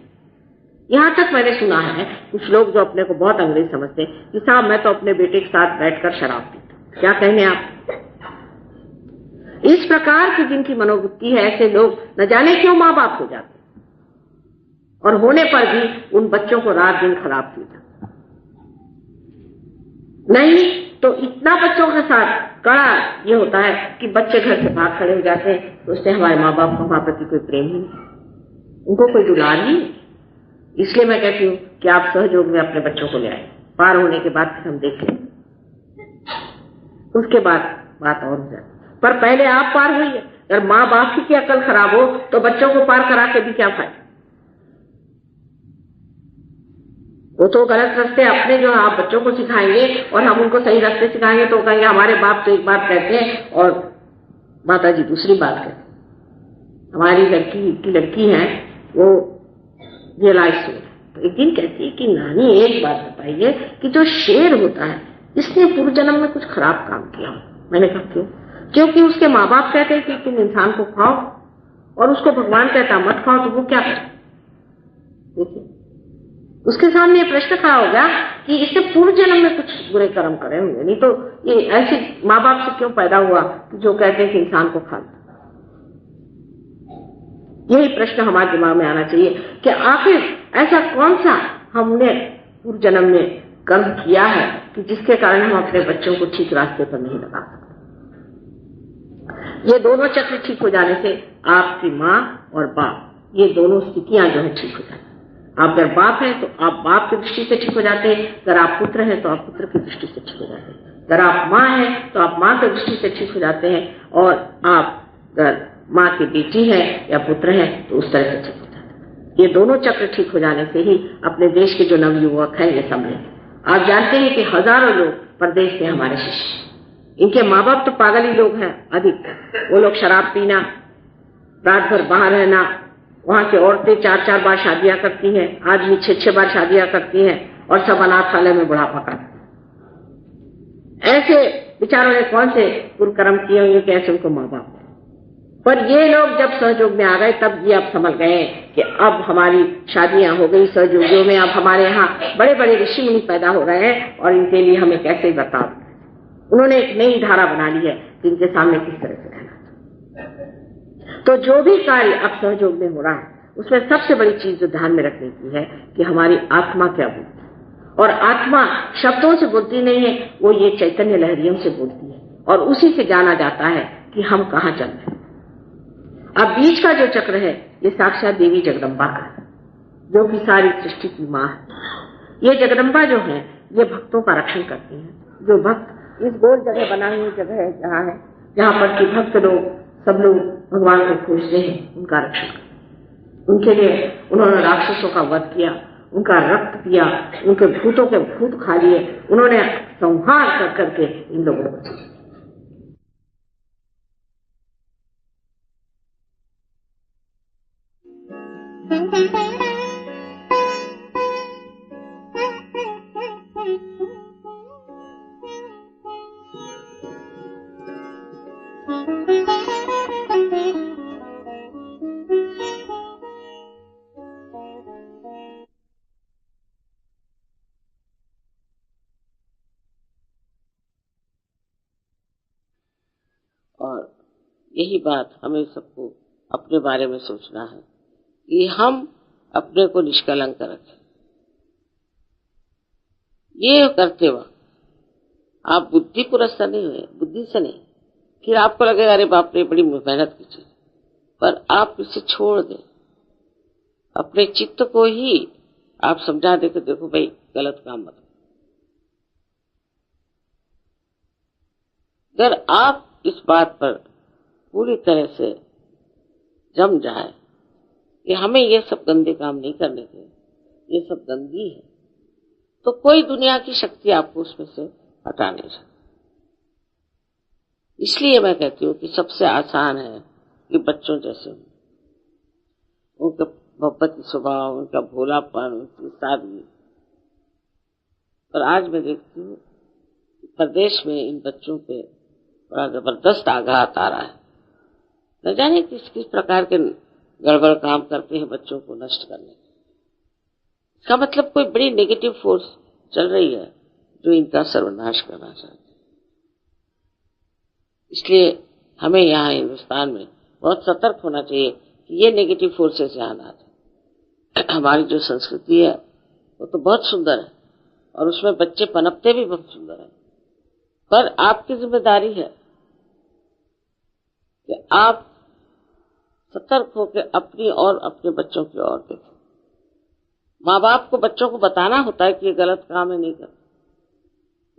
यहां तक मैंने सुना है कुछ लोग जो अपने को बहुत अंग्रेज समझते हैं कि साहब मैं तो अपने बेटे के साथ बैठकर शराब पीता। क्या कहने आप? इस प्रकार की जिनकी मनोवृत्ति है, ऐसे लोग न जाने क्यों माँ बाप हो जाते और होने पर भी उन बच्चों को रात दिन खराब किया नहीं तो इतना बच्चों के साथ कड़ा ये होता है कि बच्चे घर से भाग खड़े हो जाते हैं। तो उससे हमारे माँ बाप को हमारे प्रति कोई प्रेम ही नहीं, उनको कोई दुलार नहीं। इसलिए मैं कहती हूँ कि आप सहयोग में अपने बच्चों को ले आए। पार होने के बाद हम देख लें, उसके बाद बात और हो जाती। पर पहले आप पार होइए। अगर माँ बाप की अकल खराब हो तो बच्चों को पार करा के भी क्या फायदा। वो तो गलत रास्ते अपने जो आप बच्चों को सिखाएंगे और हम उनको सही रास्ते सिखाएंगे तो कहेंगे हमारे बाप तो एक बात कहते हैं और माता जी दूसरी बात कहते हैं। हमारी लड़की है वो रियलाइज हो तो एक दिन कहती है कि नानी एक बात बताइए कि जो शेर होता है इसने पूर्व जन्म में कुछ खराब काम किया। मैंने कहा क्यों? क्योंकि उसके माँ बाप कहते हैं कि तुम इंसान को खाओ और उसको भगवान कहता मत खाओ, तो वो क्या करे? देखिए उसके सामने ये प्रश्न खड़ा हो गया कि इससे पूर्व जन्म में कुछ बुरे कर्म करे होंगे, नहीं तो ये ऐसे माँ बाप से क्यों पैदा हुआ जो कहते हैं कि इंसान को खा। यही प्रश्न हमारे दिमाग में आना चाहिए कि आखिर ऐसा कौन सा हमने पूर्व जन्म में कर्म किया है कि जिसके कारण हम अपने बच्चों को ठीक रास्ते पर नहीं लगा सकते। ये दोनों चक्र ठीक हो जाने से आपकी माँ और बाप ये दोनों स्थितियां जो है ठीक हो जाती। आप अगर बाप हैं तो आप बाप की दृष्टि से ठीक हो जाते हैं, अगर आप पुत्र हैं तो आप पुत्र की दृष्टि से ठीक हो जाते हैं, अगर आप माँ हैं तो आप माँ की दृष्टि से ठीक हो जाते हैं, और आप अगर माँ की बेटी है या पुत्र है तो उस तरह से ठीक हो जाते हैं। ये दोनों चक्र ठीक हो जाने से ही अपने देश के जो नवयुवक हैं ये समझे। आप जानते हैं कि हजारों लोग परदेश से हमारे शिष्य, इनके माँ बाप तो पागल ही लोग हैं अधिक। वो लोग शराब पीना, रात भर बाहर रहना, वहां की औरतें 4-4 बार शादियां करती हैं, आदमी 6-6 बार शादियां करती हैं और सब अनाथालय में बुढ़ापा करते हैं। ऐसे बेचारों ने कौन से पूर्व कर्म किए होंगे कि ऐसे उनको माँ बाप। पर ये लोग जब सहयोग में आ गए तब ये अब समझ गए कि अब हमारी शादियां हो गई सहयोगियों में, अब हमारे यहाँ बड़े बड़े ऋषि मुनि पैदा हो रहे हैं और इनके लिए हमें कैसे बताओ। उन्होंने एक नई धारा बना ली है कि इनके सामने किस तरह से रहना। तो जो भी कार्य अब सहयोग में हो रहा है उसमें सबसे बड़ी चीज जो ध्यान में रखने की है कि हमारी आत्मा क्या बोलती है। और आत्मा शब्दों से बोलती नहीं है, वो ये चैतन्य लहरियों से बोलती है और उसी से जाना जाता है कि हम कहाँ चल रहे हैं। अब बीच का जो चक्र है ये साक्षात देवी जगदम्बा का है, जो कि सारी सृष्टि की माँ है। ये जगदम्बा जो है ये भक्तों का रक्षण करती है। जो भक्त इस गोल जगह बनाई हुई जगह है जहाँ पर कि भक्त लोग सब लोग भगवान को खोजते हैं, उनका रक्षण करते। उनके लिए उन्होंने राक्षसों का वध किया, उनका रक्त पिया, उनके भूतों के भूत खा लिए, उन्होंने संहार कर करके इन लोगों को बचाया। और यही बात हमें सबको अपने बारे में सोचना है कि हम अपने को निष्कलंक रखें। ये करते वक्त आप बुद्धि पुरस्कार नहीं हुए, बुद्धि से नहीं, फिर आपको लगेगा अरे बाप रे बड़ी मेहनत की चीज, पर आप इसे छोड़ दें। अपने चित्त को ही आप समझा दे कि देखो भाई गलत काम मत। अगर आप इस बात पर पूरी तरह से जम जाए कि हमें ये सब गंदे काम नहीं करने थे, ये सब गंदगी है, तो कोई दुनिया की शक्ति आपको उसमें से हटा नहीं सकती। इसलिए मैं कहती हूँ कि सबसे आसान है कि बच्चों जैसे उनका मोहब्बती स्वभाव, उनका भोलापन, उनकी सादगी। और आज मैं देखती हूँ प्रदेश में इन बच्चों पे बड़ा जबरदस्त आघात आ रहा है। न जाने किस किस प्रकार के गड़बड़ काम करते हैं बच्चों को नष्ट करने। इसका मतलब कोई बड़ी नेगेटिव फोर्स चल रही है जो इनका सर्वनाश करना चाहती है। इसलिए हमें यहाँ हिंदुस्तान में बहुत सतर्क होना चाहिए कि ये नेगेटिव फोर्सेस यहाँ ना आए। हमारी जो संस्कृति है वो तो बहुत सुंदर है और उसमें बच्चे पनपते भी बहुत सुंदर है, पर आपकी जिम्मेदारी है कि आप सतर्क होकर अपनी और अपने बच्चों की ओर देखें। माँ बाप को बच्चों को बताना होता है कि ये गलत काम है, नहीं करना,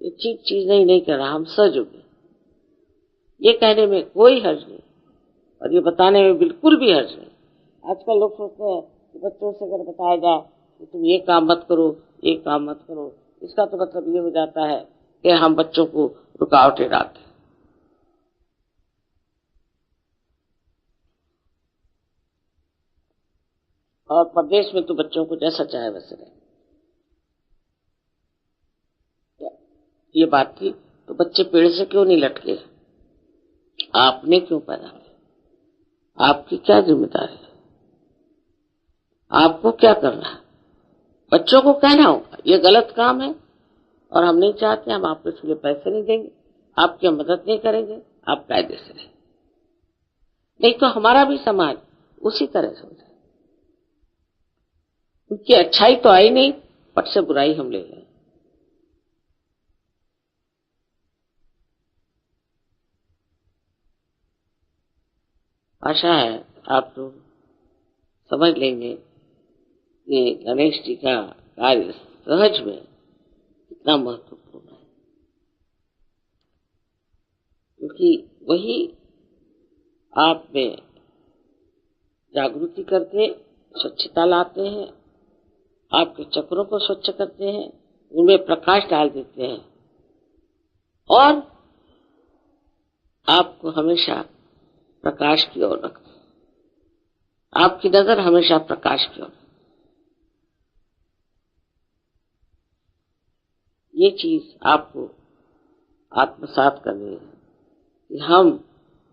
ये ठीक चीज नहीं करना, हम सहयोगी। ये कहने में कोई हर्ज नहीं और ये बताने में बिल्कुल भी हर्ज नहीं। आजकल लोग सोचते हैं कि बच्चों से अगर बताया जाए कि तुम ये काम मत करो, ये काम मत करो, इसका तो मतलब ये हो जाता है कि हम बच्चों को रुकावटें डालते हैं। और प्रदेश में तो बच्चों को जैसा चाहे वैसे रहे। ये बात थी तो बच्चे पेड़ से क्यों नहीं लटके? आपने क्यों पैदा किया? आपकी क्या जिम्मेदारी है? आपको क्या करना है? बच्चों को कहना होगा ये गलत काम है और हम नहीं चाहते, हम आपको इसके लिए पैसे नहीं देंगे, आपकी मदद नहीं करेंगे, आप कायदे से रहें। नहीं तो हमारा भी समाज उसी तरह से हो जाए। उनकी अच्छाई तो आई नहीं, पट से बुराई हम ले लें। आशा है आप लोग समझ लेंगे कि गणेश जी का कार्य सहज में कितना महत्वपूर्ण है, क्योंकि वही आप में जागृति करके स्वच्छता लाते हैं, आपके चक्रों को स्वच्छ करते हैं, उनमें प्रकाश डाल देते हैं और आपको हमेशा प्रकाश की ओर रखते हैं। आपकी नजर हमेशा प्रकाश की ओर। ये चीज आपको आत्मसात करनी है कि हम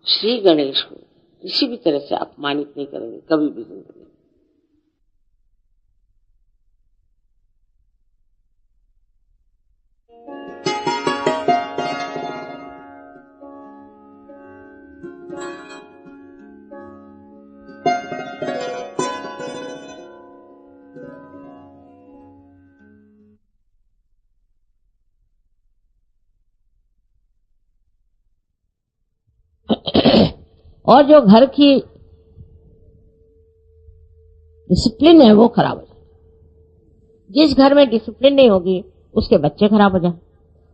श्री गणेश को किसी भी तरह से अपमानित नहीं करेंगे कभी भी जिंदगी में। और जो घर की डिसिप्लिन है वो खराब हो जाए। जिस घर में डिसिप्लिन नहीं होगी उसके बच्चे खराब हो जाए,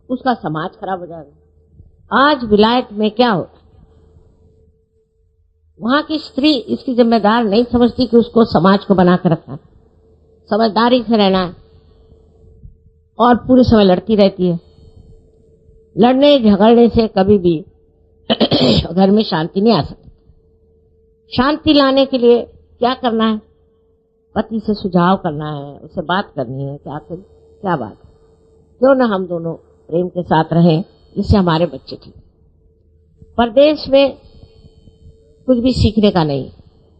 उसका समाज खराब हो जाएगा। आज विलायत में क्या होता है, वहां की स्त्री इसकी जिम्मेदार नहीं समझती कि उसको समाज को बना कर रखना, समझदारी से रहना है, और पूरे समय लड़ती रहती है। लड़ने झगड़ने से कभी भी घर में शांति नहीं आ सकती। शांति लाने के लिए क्या करना है, पति से सुझाव करना है, उससे बात करनी है कि आखिर क्या बात है, क्यों ना हम दोनों प्रेम के साथ रहें, जिससे हमारे बच्चे ठीक। परदेश में कुछ भी सीखने का नहीं,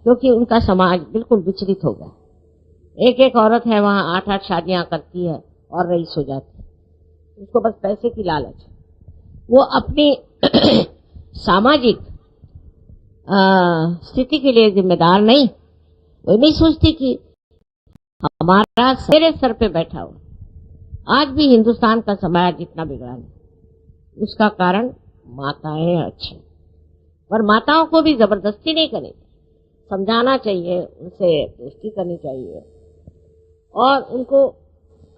क्योंकि उनका समाज बिल्कुल विचलित हो गया। एक एक औरत है वहां 8-8 शादियां करती है और रईस हो जाती है, उसको बस पैसे की लालच। वो अपनी सामाजिक स्थिति के लिए जिम्मेदार नहीं, वो नहीं सोचती कि हमारा मेरे सर पे बैठा हो। आज भी हिंदुस्तान का समाज जितना बिगड़ा नहीं, उसका कारण माताएं अच्छी, पर माताओं को भी जबरदस्ती नहीं करनी, समझाना चाहिए, उनसे दोस्ती करनी चाहिए और उनको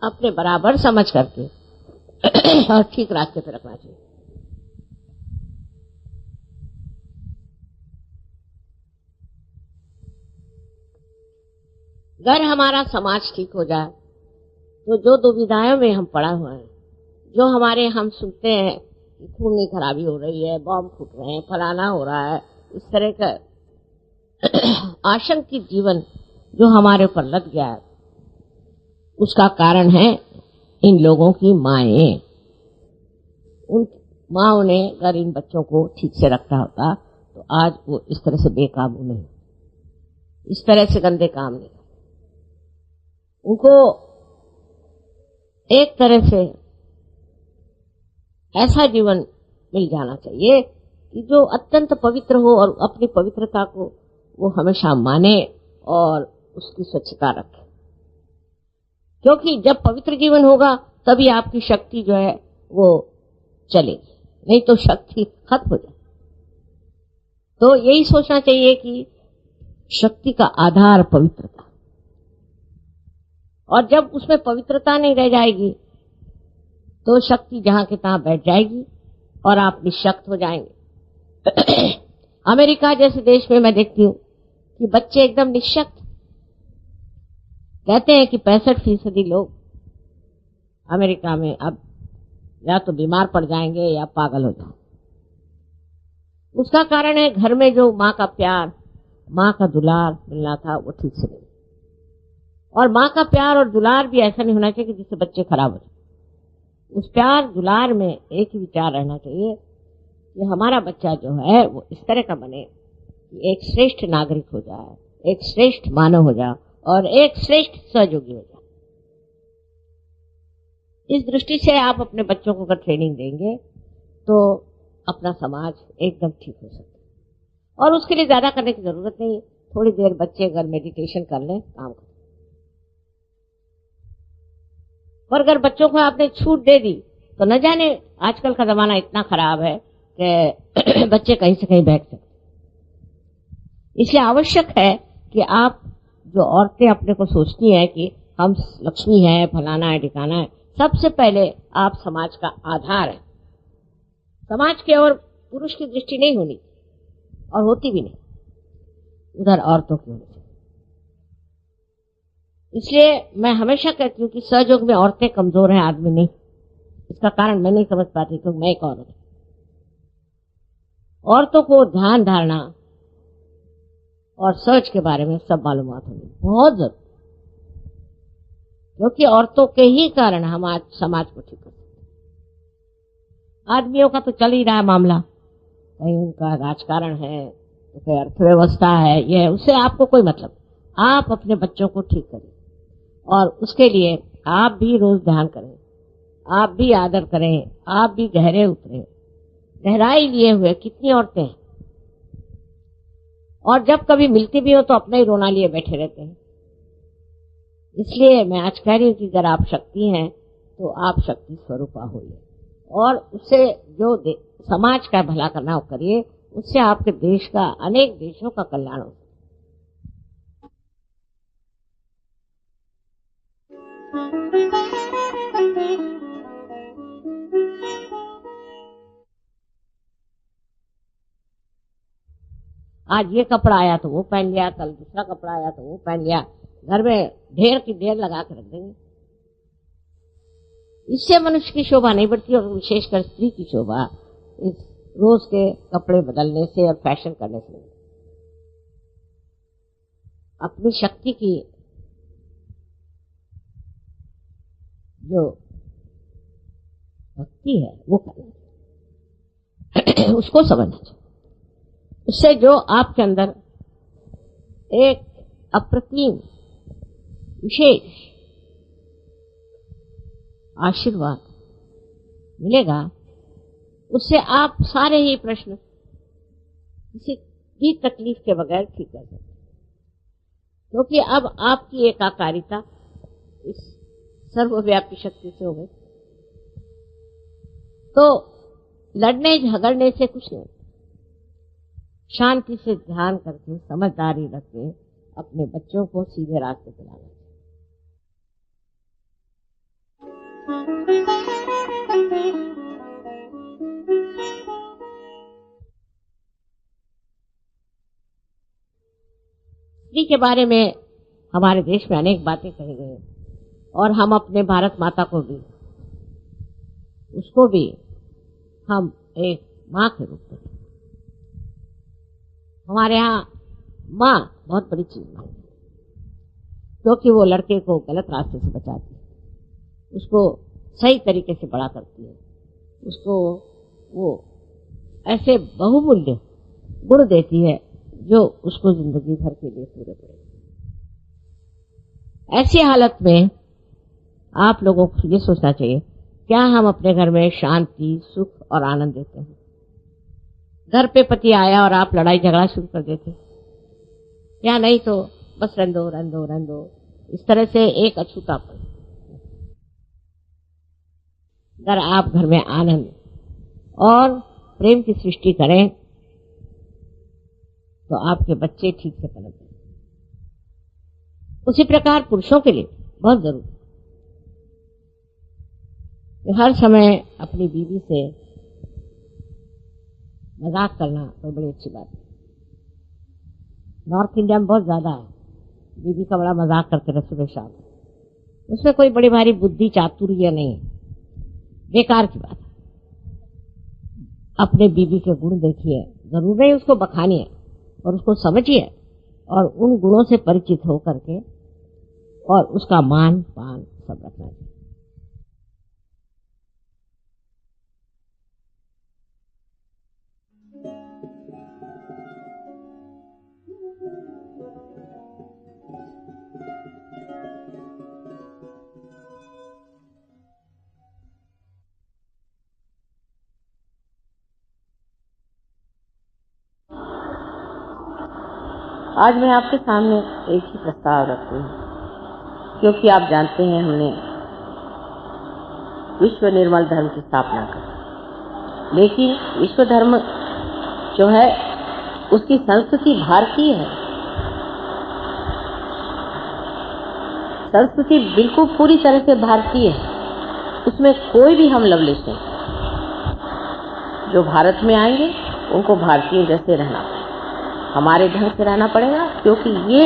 अपने बराबर समझ करके और ठीक रास्ते पे रखना चाहिए। अगर हमारा समाज ठीक हो जाए तो जो दुविधाओं में हम पड़ा हुए हैं, जो हमारे हम सुनते हैं कि खून की खराबी हो रही है, बॉम्ब फूट रहे हैं, फलाना हो रहा है, इस तरह का आशंकित जीवन जो हमारे ऊपर लग गया है, उसका कारण है इन लोगों की माएं। उन माओं ने अगर इन बच्चों को ठीक से रखा होता तो आज वो इस तरह से बेकाबू नहीं, इस तरह से गंदे काम नहीं। उनको एक तरह से ऐसा जीवन मिल जाना चाहिए कि जो अत्यंत पवित्र हो और अपनी पवित्रता को वो हमेशा माने और उसकी स्वच्छता रखे, क्योंकि जब पवित्र जीवन होगा तभी आपकी शक्ति जो है वो चलेगी, नहीं तो शक्ति खत्म हो जाए। तो यही सोचना चाहिए कि शक्ति का आधार पवित्रता, और जब उसमें पवित्रता नहीं रह जाएगी तो शक्ति जहां के तहां बैठ जाएगी और आप निशक्त हो जाएंगे। अमेरिका जैसे देश में मैं देखती हूँ कि बच्चे एकदम निशक्त, कहते हैं कि 65% लोग अमेरिका में अब या तो बीमार पड़ जाएंगे या पागल हो जाएंगे। उसका कारण है घर में जो माँ का प्यार, माँ का दुलार मिलना था वो ठीक से नहीं, और माँ का प्यार और दुलार भी ऐसा नहीं होना चाहिए कि जिससे बच्चे खराब हो जाए। उस प्यार दुलार में एक ही विचार रहना चाहिए कि हमारा बच्चा जो है वो इस तरह का बने कि एक श्रेष्ठ नागरिक हो जाए, एक श्रेष्ठ मानव हो जाए और एक श्रेष्ठ सहयोगी हो जाए। इस दृष्टि से आप अपने बच्चों को अगर ट्रेनिंग देंगे तो अपना समाज एकदम ठीक हो सकता है। और उसके लिए ज्यादा करने की जरूरत नहीं, थोड़ी देर बच्चे अगर मेडिटेशन कर लें, काम करें। और अगर बच्चों को आपने छूट दे दी तो न जाने, आजकल का जमाना इतना खराब है कि बच्चे कहीं से कहीं बैठ सकते। इसलिए आवश्यक है कि आप जो औरतें अपने को सोचती हैं कि हम लक्ष्मी है, फलाना है, ठिकाना है, सबसे पहले आप समाज का आधार है। समाज की ओर पुरुष की दृष्टि नहीं होनी और होती भी नहीं, उधर औरतों की होनी चाहिए। इसलिए मैं हमेशा कहती हूँ कि सहयोग में औरतें कमजोर हैं, आदमी नहीं। इसका कारण मैं नहीं समझ पाती क्योंकि मैं एक औरत हूं। औरतों को ध्यान धारणा और सर्च के बारे में सब मालूमात होनी बहुत जरूरी, क्योंकि औरतों के ही कारण हम आज समाज को ठीक कर सकते। आदमियों का तो चल ही रहा है मामला, कहीं उनका राजकारण है तो कहीं अर्थव्यवस्था है, यह उससे आपको कोई मतलब। आप अपने बच्चों को ठीक करिए और उसके लिए आप भी रोज ध्यान करें, आप भी आदर करें, आप भी गहरे उतरें। गहराई लिए हुए कितनी औरतें हैं, और जब कभी मिलती भी हो तो अपना ही रोना लिए बैठे रहते हैं। इसलिए मैं आज कह रही हूँ कि अगर आप शक्ति हैं तो आप शक्ति स्वरूपा होइए और उससे जो समाज का भला करना हो करिए, उससे आपके देश का, अनेक देशों का कल्याण हो। आज ये कपड़ा आया तो वो पहन लिया, कल दूसरा कपड़ा आया तो वो पहन लिया, घर में ढेर की ढेर लगा कर रख देंगे। इससे मनुष्य की शोभा नहीं बढ़ती, और विशेषकर स्त्री की शोभा इस रोज के कपड़े बदलने से और फैशन करने से। अपनी शक्ति की जो भक्ति है वो करना, उसको समझना चाहिए। उससे जो आपके अंदर एक अप्रतिम विशेष आशीर्वाद मिलेगा, उससे आप सारे ही प्रश्न किसी भी तकलीफ के बगैर ठीक कर सकते, क्योंकि अब आपकी एकाकारिता इस सर्वव्यापी शक्ति से हो गई। तो लड़ने झगड़ने से कुछ नहीं, शांति से ध्यान करके, समझदारी रख के अपने बच्चों को सीधे रास्ते पे लाना। स्त्री के बारे में हमारे देश में अनेक बातें कही गई, और हम अपने भारत माता को भी, उसको भी हम एक माँ के रूप में, हमारे यहाँ माँ बहुत बड़ी चीज है, क्योंकि वो लड़के को गलत रास्ते से बचाती है, उसको सही तरीके से बड़ा करती है, उसको वो ऐसे बहुमूल्य गुण देती है जो उसको जिंदगी भर के लिए पूरे पड़े। ऐसी हालत में आप लोगों को ये सोचना चाहिए, क्या हम अपने घर में शांति, सुख और आनंद देते हैं? घर पे पति आया और आप लड़ाई झगड़ा शुरू कर देते, या नहीं तो बस रंदो रंदो रंदो, इस तरह से एक अछूतापन। अगर आप घर में आनंद और प्रेम की सृष्टि करें तो आपके बच्चे ठीक से पनपते। उसी प्रकार पुरुषों के लिए बहुत जरूरी है, हर समय अपनी बीवी से मजाक करना कोई बड़ी अच्छी बात है। नॉर्थ इंडिया में बहुत ज्यादा है, बीवी का बड़ा मजाक करते रहे सुबह शाम, उसमें कोई बड़ी भारी बुद्धि चातुर्य नहीं है, बेकार की बात है। अपने बीवी के गुण देखिए, जरूर नहीं उसको बखानिए, और उसको समझिए, और उन गुणों से परिचित होकर के और उसका मान पान सब रखना चाहिए। आज मैं आपके सामने एक ही प्रस्ताव रखती हूँ, क्योंकि आप जानते हैं हमने विश्व निर्मल धर्म की स्थापना की, लेकिन विश्व धर्म जो है उसकी संस्कृति भारतीय है। संस्कृति बिल्कुल पूरी तरह से भारतीय है, उसमें कोई भी हम लवलेश नहीं। जो भारत में आएंगे उनको भारतीय जैसे रहना पड़ेगा, हमारे ढंग से रहना पड़ेगा, क्योंकि ये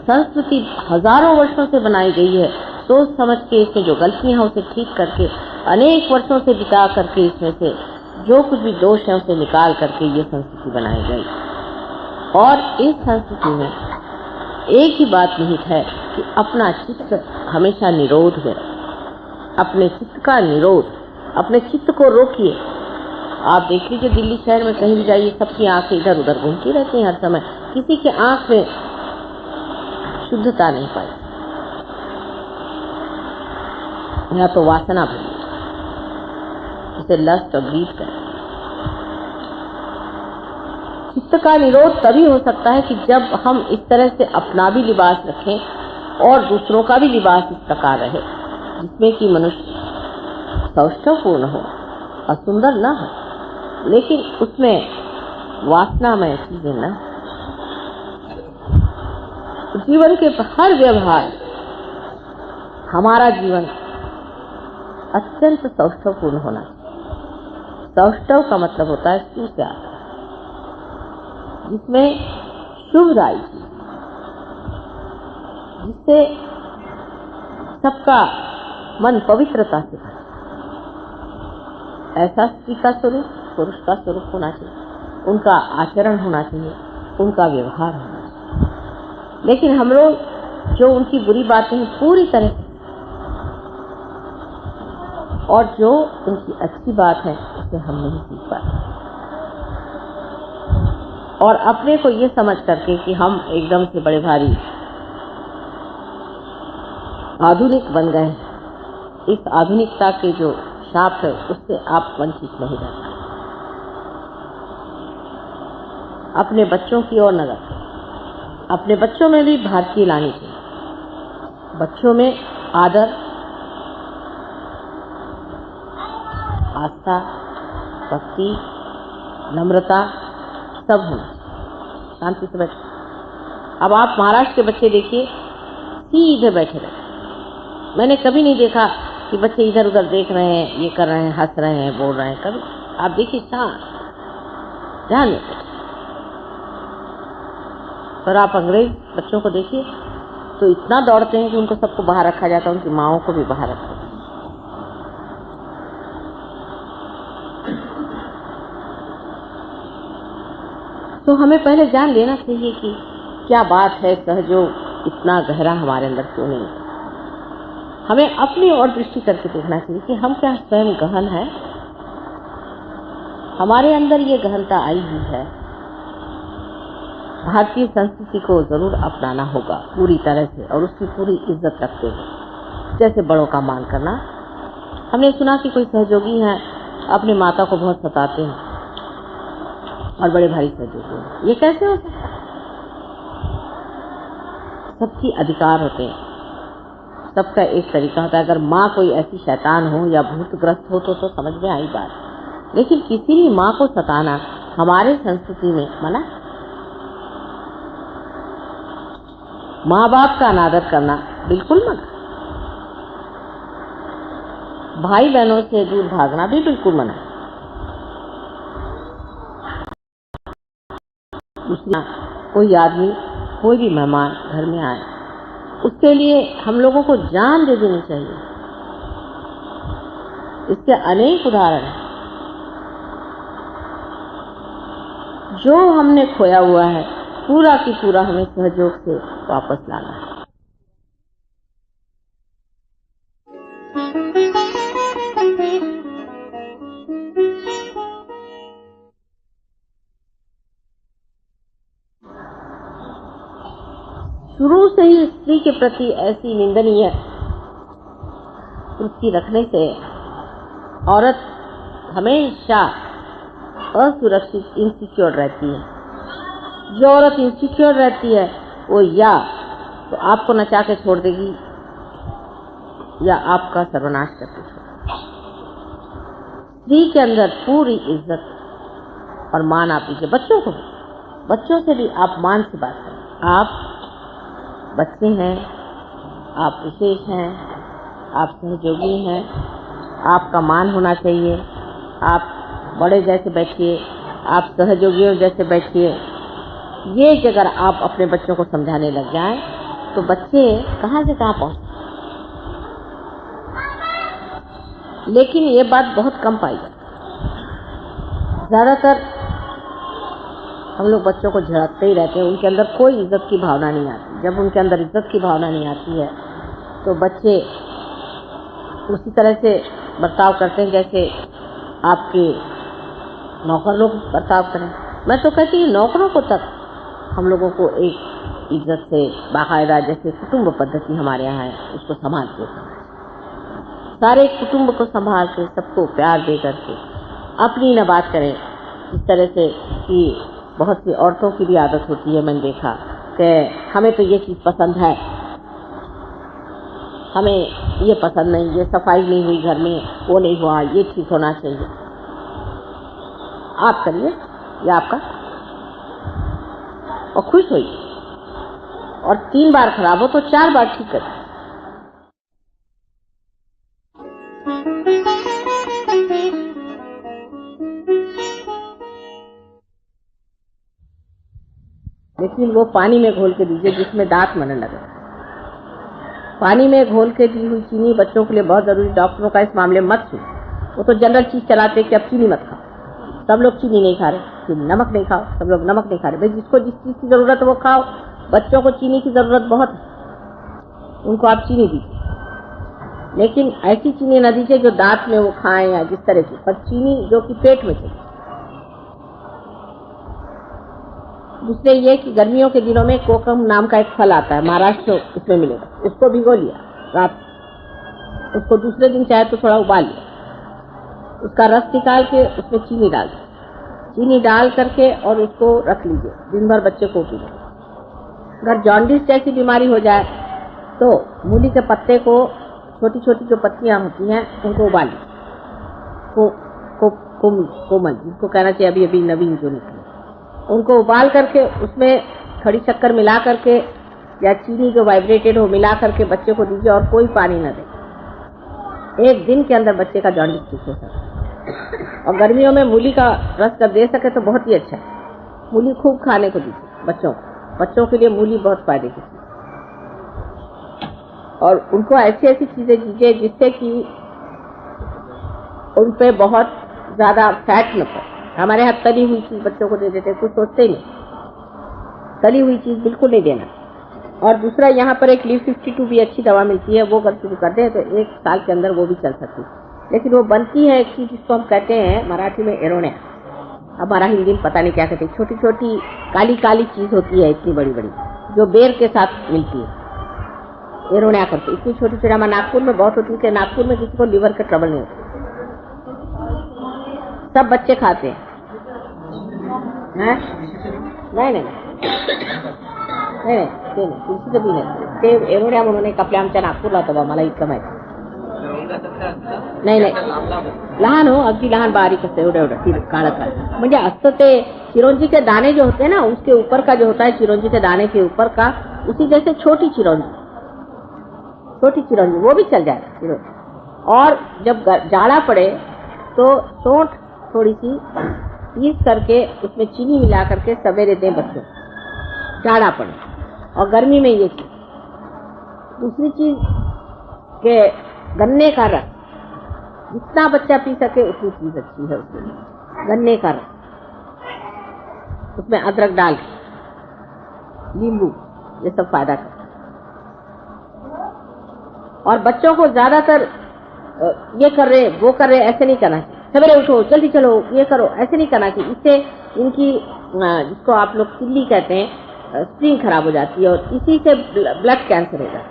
संस्कृति हजारों वर्षों से बनाई गई है। सोच समझ के इसमें जो गलतियां हैं उसे ठीक करके, अनेक वर्षों से बिता करके इसमें से जो कुछ भी दोष है उसे निकाल करके ये संस्कृति बनाई गई। और इस संस्कृति में एक ही बात निहित है कि अपना चित्त हमेशा निरोध में, अपने चित्त का निरोध, अपने चित्त को रोकिए। आप देख लीजिए दिल्ली शहर में कहीं भी जाइए, सबकी आंखें इधर उधर घूमती रहती हैं हर समय, किसी के आंख में शुद्धता नहीं पाई, या तो वासना भरी, जिसे लस्ट और ग्रीड कर। चित्त का निरोध तभी हो सकता है कि जब हम इस तरह से अपना भी लिबास रखें और दूसरों का भी लिबास इस प्रकार रहे जिसमें कि मनुष्य सौष्ठवपूर्ण हो और सुंदर न हो, लेकिन उसमें वासनामय चीजें न, जीवन के हर व्यवहार, हमारा जीवन अत्यंत सौष्ठवपूर्ण होना चाहिए। सौष्ठव का मतलब होता है सु से आता है, जिसमें शुभदायी चीज, जिससे सबका मन पवित्रता से भरे, ऐसा स्त्री का स्वरूप, पुरुष का स्वरूप होना चाहिए, उनका आचरण होना चाहिए, उनका व्यवहार होना चाहिए। लेकिन हम लोग जो उनकी बुरी बातें हैं पूरी तरह से, और जो उनकी अच्छी बात है उसे हम नहीं सीख पाते, और अपने को ये समझ करके कि हम एकदम से बड़े भारी आधुनिक बन गए हैं, इस आधुनिकता के जो शाप है उससे आप वंचित नहीं रह पाए। अपने बच्चों की ओर नजर, अपने बच्चों में भी भारतीय लानी चाहिए। बच्चों में आदर, आस्था, भक्ति, नम्रता सब होना चाहिए। शांति से बैठे। अब आप महाराष्ट्र के बच्चे देखिए, सीधे बैठे रहते। मैंने कभी नहीं देखा कि बच्चे इधर उधर देख रहे हैं, ये कर रहे हैं, हंस रहे हैं, बोल रहे हैं। कभी आप देखिए शांत, ध्यान में बैठे। और आप अंग्रेज बच्चों को देखिए तो इतना दौड़ते हैं कि उनको सबको बाहर रखा जाता है, उनकी माओं को भी बाहर रखा जाता है। तो हमें पहले जान लेना चाहिए कि क्या बात है, सहयोग इतना गहरा हमारे अंदर क्यों नहीं है। हमें अपनी ओर दृष्टि करके देखना चाहिए कि हम क्या स्वयं गहन है, हमारे अंदर ये गहनता आई हुई है। भारतीय संस्कृति को जरूर अपनाना होगा पूरी तरह से, और उसकी पूरी इज्जत रखते हुए। जैसे बड़ों का मान करना। हमने सुना कि कोई सहयोगी हैं, अपनी माता को बहुत सताते हैं और बड़े भारी सहयोगी हैं। ये कैसे हो सकता है? सबकी अधिकार होते हैं, सबका एक तरीका होता है। अगर माँ कोई ऐसी शैतान हो या भूतग्रस्त हो तो समझ में आई बात, लेकिन किसी भी माँ को सताना हमारे संस्कृति में मना। माँ बाप का अनादर करना बिल्कुल मना। भाई बहनों से दूर भागना भी बिल्कुल मना। कोई आदमी, कोई भी मेहमान घर में आए, उसके लिए हम लोगों को जान दे देनी चाहिए। इसके अनेक उदाहरण हैं। जो हमने खोया हुआ है पूरा की पूरा हमें सहयोग से वापस लाना है। शुरू से ही स्त्री के प्रति ऐसी निंदनीय वृत्ति रखने से औरत हमेशा असुरक्षित, इनसिक्योर रहती है। जो औरत इनसिक्योर रहती है वो या तो आपको नचा के छोड़ देगी या आपका सर्वनाश करके छोड़। स्त्री के अंदर पूरी इज्जत और मान आप दीजिए। बच्चों को भी, बच्चों से भी आप मान से बात करें। आप बच्चे हैं, आप विशेष हैं, आप सहयोगी हैं, आपका मान होना चाहिए। आप बड़े जैसे बैठिए, आप सहयोगियों जैसे बैठिए। ये अगर आप अपने बच्चों को समझाने लग जाएं तो बच्चे कहाँ से कहाँ पहुँचते। लेकिन ये बात बहुत कम पाई जाती है। ज़्यादातर हम लोग बच्चों को झड़कते ही रहते हैं, उनके अंदर कोई इज्जत की भावना नहीं आती। जब उनके अंदर इज्जत की भावना नहीं आती है तो बच्चे उसी तरह से बर्ताव करते हैं जैसे आपके नौकर लोग बर्ताव करें। मैं तो कहती हूँ नौकरों को तक हम लोगों को एक इज्जत से बाकायदा, जैसे कुटुंब पद्धति हमारे यहाँ है, उसको संभाल के सारे कुटुंब को संभाल के सबको प्यार दे करके अपनी न बात करें। इस तरह से कि बहुत सी औरतों की भी आदत होती है, मैंने देखा कि हमें तो ये चीज़ पसंद है, हमें ये पसंद नहीं, ये सफाई नहीं हुई घर में, वो नहीं हुआ, ये ठीक होना चाहिए। आप करिए या आपका और खुश होइए, और 3 बार खराब हो तो 4 बार ठीक करिए। लेकिन वो पानी में घोल के दीजिए जिसमें दांत मरने लगे। पानी में घोल के दी हुई चीनी बच्चों के लिए बहुत जरूरी। डॉक्टरों का इस मामले में मत सुनो, वो तो जनरल चीज चलाते कि अब चीनी मत खाओ। सब लोग चीनी नहीं खा रहे, चीनी नमक नहीं खाओ, सब लोग नमक नहीं खा रहे। भाई जिसको जिस चीज की जरूरत है वो खाओ। बच्चों को चीनी की जरूरत बहुत है, उनको आप चीनी दीजिए, लेकिन ऐसी चीनी न दीजिए जो दांत में वो खाएं या जिस तरह की, पर चीनी जो कि पेट में चले। दूसरे ये कि गर्मियों के दिनों में कोकम नाम का एक फल आता है, महाराष्ट्र इसमें मिलेगा, इसको भिगो लिया रात, उसको दूसरे दिन चाहे तो थोड़ा उबाल लिया, उसका रस निकाल के उसमें चीनी डाल दीजिए, चीनी डाल करके और उसको रख लीजिए, दिन भर बच्चे को पीजिए। अगर जॉन्डिस जैसी बीमारी हो जाए तो मूली के पत्ते को, छोटी छोटी जो पत्तियां होती हैं उनको उबालिए, कोमल जिसको कहना चाहिए अभी अभी नवीन जो निकले, उनको उबाल करके उसमें खड़ी शक्कर मिला करके या चीनी जो वाइब्रेटेड हो मिला करके बच्चे को दीजिए, और कोई पानी न दे। 1 दिन के अंदर बच्चे का जॉन्डिस ठीक हो सकता है। और गर्मियों में मूली का रस कर दे सके तो बहुत ही अच्छा है। मूली खूब खाने को दीजिए बच्चों को, बच्चों के लिए मूली बहुत फायदे की चीज। और उनको ऐसी ऐसी चीजें दीजिए जिससे कि उन पे बहुत ज्यादा फैट न पड़े। हमारे यहाँ तली हुई चीज बच्चों को दे देते, कुछ सोचते ही नहीं, तली हुई चीज बिल्कुल नहीं देना। और दूसरा, यहाँ पर एक लीव 52 भी अच्छी दवा मिलती है, वो अगर शुरू कर दें तो 1 साल के अंदर वो भी चल सकती है। लेकिन वो बनती है एक चीज जिसको हम कहते हैं मराठी में एरोण्या, हमारा हिंदी में पता नहीं क्या कहते हैं, छोटी छोटी काली काली चीज होती है इतनी बड़ी बड़ी, जो बेर के साथ मिलती है, एरोण्या करते। इतनी छोटी छोटी हमारे नागपुर में बहुत होती है। नागपुर में किसी को लीवर का ट्रबल नहीं होता, सब बच्चे खाते हैं। नहीं नहीं नाही तुळशीचं बी नाही, ते एरोण्या म्हणून एक आपल्या आमच्या नागपूरला होतं, मला इतकं माहिती नाही. लहान हो, अगदी लहान बारीक असतं, एवढं काळं काळं, म्हणजे असतं ते चिरौंजी के दाने जो होते हैं ना, उसके ऊपर का जो होता है चिरौंजी के दाने के ऊपर का, उसी जैसे छोटी चिरौंजी वो भी चल जाएगा। और जब जाड़ा पड़े तो सौंठ थोड़ी सी पीस करके उसमें चीनी मिला करके सवेरे दें बच्चों, जाड़ा पड़े। और गर्मी में ये चीज। दूसरी चीज के गन्ने का रस, जितना बच्चा पी सके उतनी चीज अच्छी है उसके लिए। गन्ने का रस, उसमें अदरक डाल के, नींबू, ये सब फायदा करता है। और बच्चों को ज्यादातर ये कर रहे वो कर रहे ऐसे नहीं करना चाहिए, सवेरे उठो जल्दी चलो ये करो, ऐसे नहीं करना चाहिए। इससे इनकी जिसको आप लोग किल्ली कहते हैं, स्प्रिंग खराब हो जाती है, और इसी से ब्लड कैंसर हो जाता है।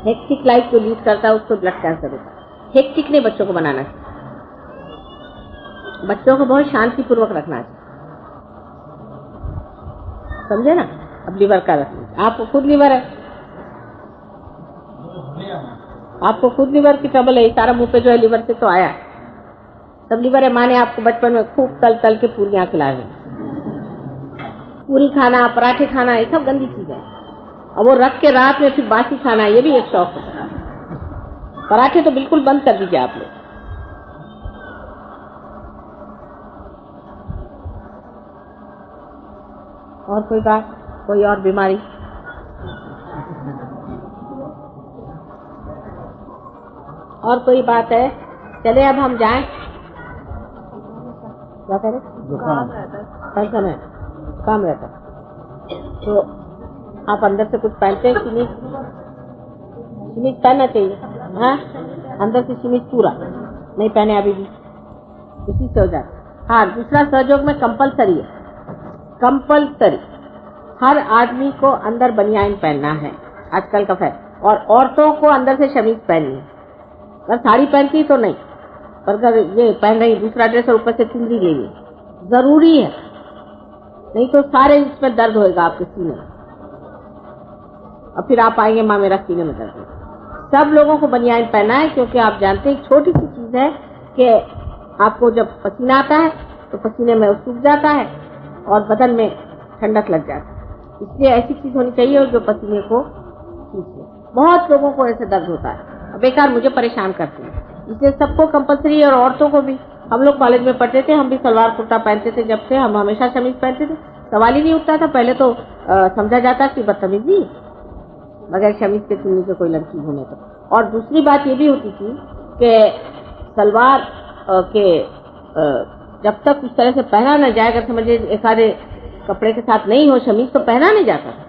हेक्टिक लाइफ जो लीड करता है उसको ब्लड कैंसर होता है। हेक्टिक नहीं बच्चों को बनाना चाहिए, बच्चों को बहुत शांतिपूर्वक रखना चाहिए, समझे ना। अब लीवर का रखना, आपको खुद लीवर है, आपको खुद लीवर की ट्रबल है, सारा मुंह पे जो है लीवर से तो आया है, सब लीवर है। माने आपको बचपन में खूब तल के पूरियां खिलाए, पूरी खाना, पराठे खाना, ये सब गंदी चीज है। और वो रख के रात में फिर बासी खाना, ये भी एक शौक होता है। पराठे तो बिल्कुल बंद कर दीजिए आप लोग। और कोई बात, कोई और बीमारी? और कोई बात है? चले अब हम जाएं। क्या करें? हर समय काम रहता है तो आप अंदर से कुछ पहनते हैं? सिमिज पहनना चाहिए, हाँ, अंदर से सिमिज पूरा नहीं पहने अभी भी, उसी से हो जाता। हाँ, दूसरा सहयोग में कंपलसरी है, कंपलसरी हर आदमी को अंदर बनियान पहनना है आजकल का फैशन। और औरतों को अंदर से शमीज पहननी है, अगर साड़ी पहनती तो नहीं, पर अगर ये पहन रही दूसरा ड्रेस और ऊपर से चुनरी ले ली, जरूरी है, नहीं तो सारे इसमें दर्द होएगा आपके सीने में, और फिर आप आएंगे माँ मेरा सीने में दर्द है। सब लोगों को बनियान पहना है, क्योंकि आप जानते हैं छोटी सी चीज है कि आपको जब पसीना आता है तो पसीने में सूख जाता है और बदन में ठंडक लग जाती है। इसलिए ऐसी चीज होनी चाहिए जो पसीने को खींचे। बहुत लोगों को ऐसे दर्द होता है, बेकार मुझे परेशान करते हैं, इसलिए सबको कंपलसरी, और औरतों को भी। हम लोग कॉलेज में पढ़ते थे, हम भी सलवार कुर्ता पहनते थे, जब से हम हमेशा शमीज पहनते थे, सवाल ही नहीं उठता था। पहले तो समझा जाता कि बदतमीजी, बगैर शमीज के चुन्नी के कोई लड़की घूमे तो। और दूसरी बात ये भी होती थी कि सलवार के जब तक उस तरह से पहना न जाए, अगर समझिए एक आधे कपड़े के साथ नहीं हो शमीज, तो पहना नहीं जाता था।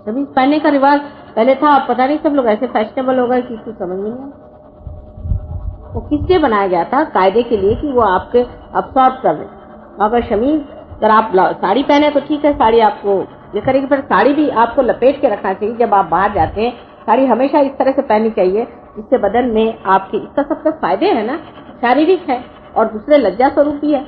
शमीज पहनने का रिवाज पहले था, अब पता नहीं सब लोग ऐसे फैशनेबल हो गए कि कुछ समझ में नहीं आया। वो किससे बनाया गया था? कायदे के लिए, कि वो आपके अब्सॉर्ब कर रहे। अगर शमीज, अगर आप साड़ी पहने तो ठीक है, साड़ी आपको ये करेगी, पर साड़ी भी आपको लपेट के रखना चाहिए। जब आप बाहर जाते हैं, साड़ी हमेशा इस तरह से पहननी चाहिए जिससे बदन में आपके, इसका सबका फायदे है ना, शारीरिक है और दूसरे लज्जा स्वरूप भी है।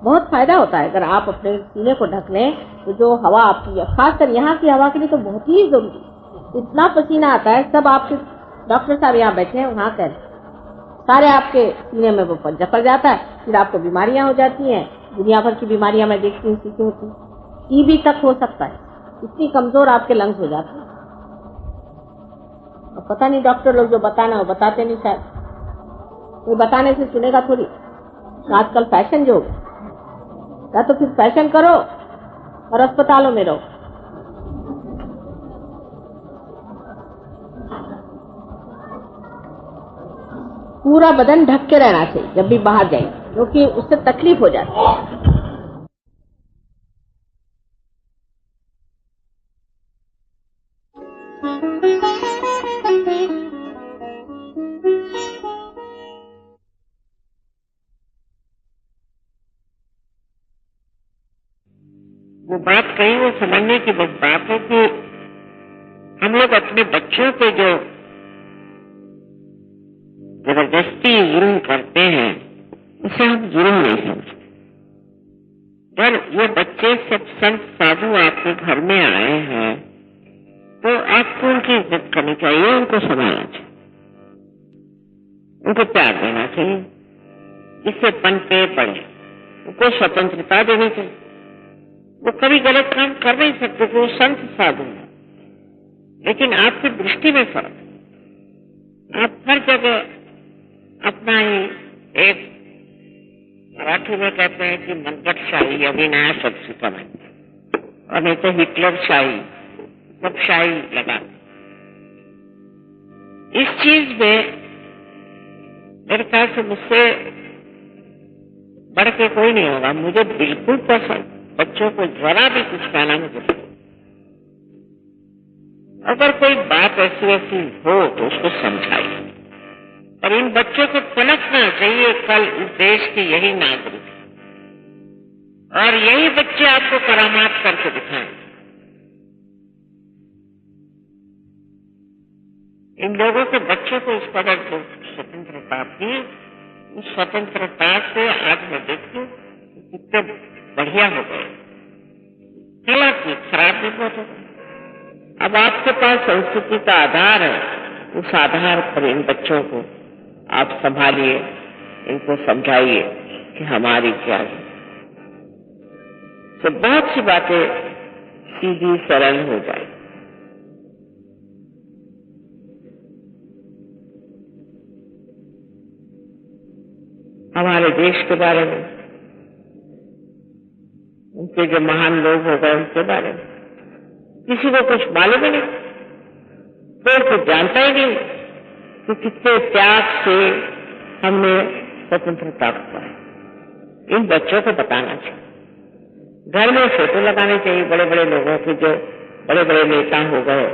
बहुत फायदा होता है अगर आप अपने सीने को ढक लें, तो जो हवा आपकी, खासकर यहाँ की हवा के लिए तो बहुत ही जरूरी। इतना पसीना आता है, सब आपके डॉक्टर साहब यहाँ बैठे हैं, वहाँ कह सारे आपके सीने में वो जकड़ जाता है, फिर आपको बीमारियां हो जाती हैं। दुनिया भर की बीमारियां मैं देखती हूँ, किसी होती, टीबी तक हो सकता है, इतनी कमजोर आपके लंग्स हो जाते हैं। और पता नहीं डॉक्टर लोग जो बताना वो बताते नहीं, शायद कोई बताने से सुनेगा थोड़ी। आजकल फैशन जो, या तो फिर फैशन करो और अस्पतालों में रहो। पूरा बदन ढक के रहना चाहिए जब भी बाहर जाए, क्योंकि उससे तकलीफ हो जाती है। वो बात कही, वो समझने की बात है कि हम लोग अपने बच्चों पे जो जबरदस्ती जुल्म करते हैं, उसे हम जुल्म नहीं समझते। पर ये बच्चे सब संत साधु आपके घर में आए हैं, तो आपको उनकी इज्जत करनी चाहिए, उनको संभालना चाहिए, उनको प्यार देना चाहिए, जिससे पनपे पड़े, उनको स्वतंत्रता देनी चाहिए। वो कभी गलत काम कर नहीं सकते, वो संत साधु है, लेकिन आपकी दृष्टि में फर्क है। आप हर जगह अपना ही, एक मराठी में कहते हैं कि मनगटशाही अभी नया शब्द सीखा है, और नहीं तो हिटलर शाही, सब शाही लगा। इस चीज में मेरे ख्याल से मुझसे बढ़ के कोई नहीं होगा। मुझे बिल्कुल पसंद, बच्चों को जरा भी कुछ कहना मुझे पसंद। अगर कोई बात ऐसी ऐसी हो तो उसको समझाइए, और इन बच्चों को पनपना चाहिए, कल इस देश के यही नागरिक, और यही बच्चे आपको करामात करके दिखाएं। इन लोगों के बच्चों को इस कदर जो स्वतंत्रता थी, उस स्वतंत्रता से आज मैं देखूं कितने बढ़िया हो गए। हालांकि खराब भी बहुत हो गए। अब आपके पास संस्कृति का आधार है, उस आधार पर इन बच्चों को आप संभालिए, इनको समझाइए कि हमारी क्या है। तो बहुत सी बातें सीधी सरल हो जाए। हमारे देश के बारे में, उनके जो महान लोग हो गए उनके बारे में किसी को कुछ मालूम ही नहीं, कोई कुछ जानता ही नहीं कि कितने त्याग से हमने स्वतंत्रता पाई। इन बच्चों को बताना चाहिए। घर में फोटो लगाने चाहिए बड़े बड़े लोगों के, जो बड़े बड़े नेता हो गए,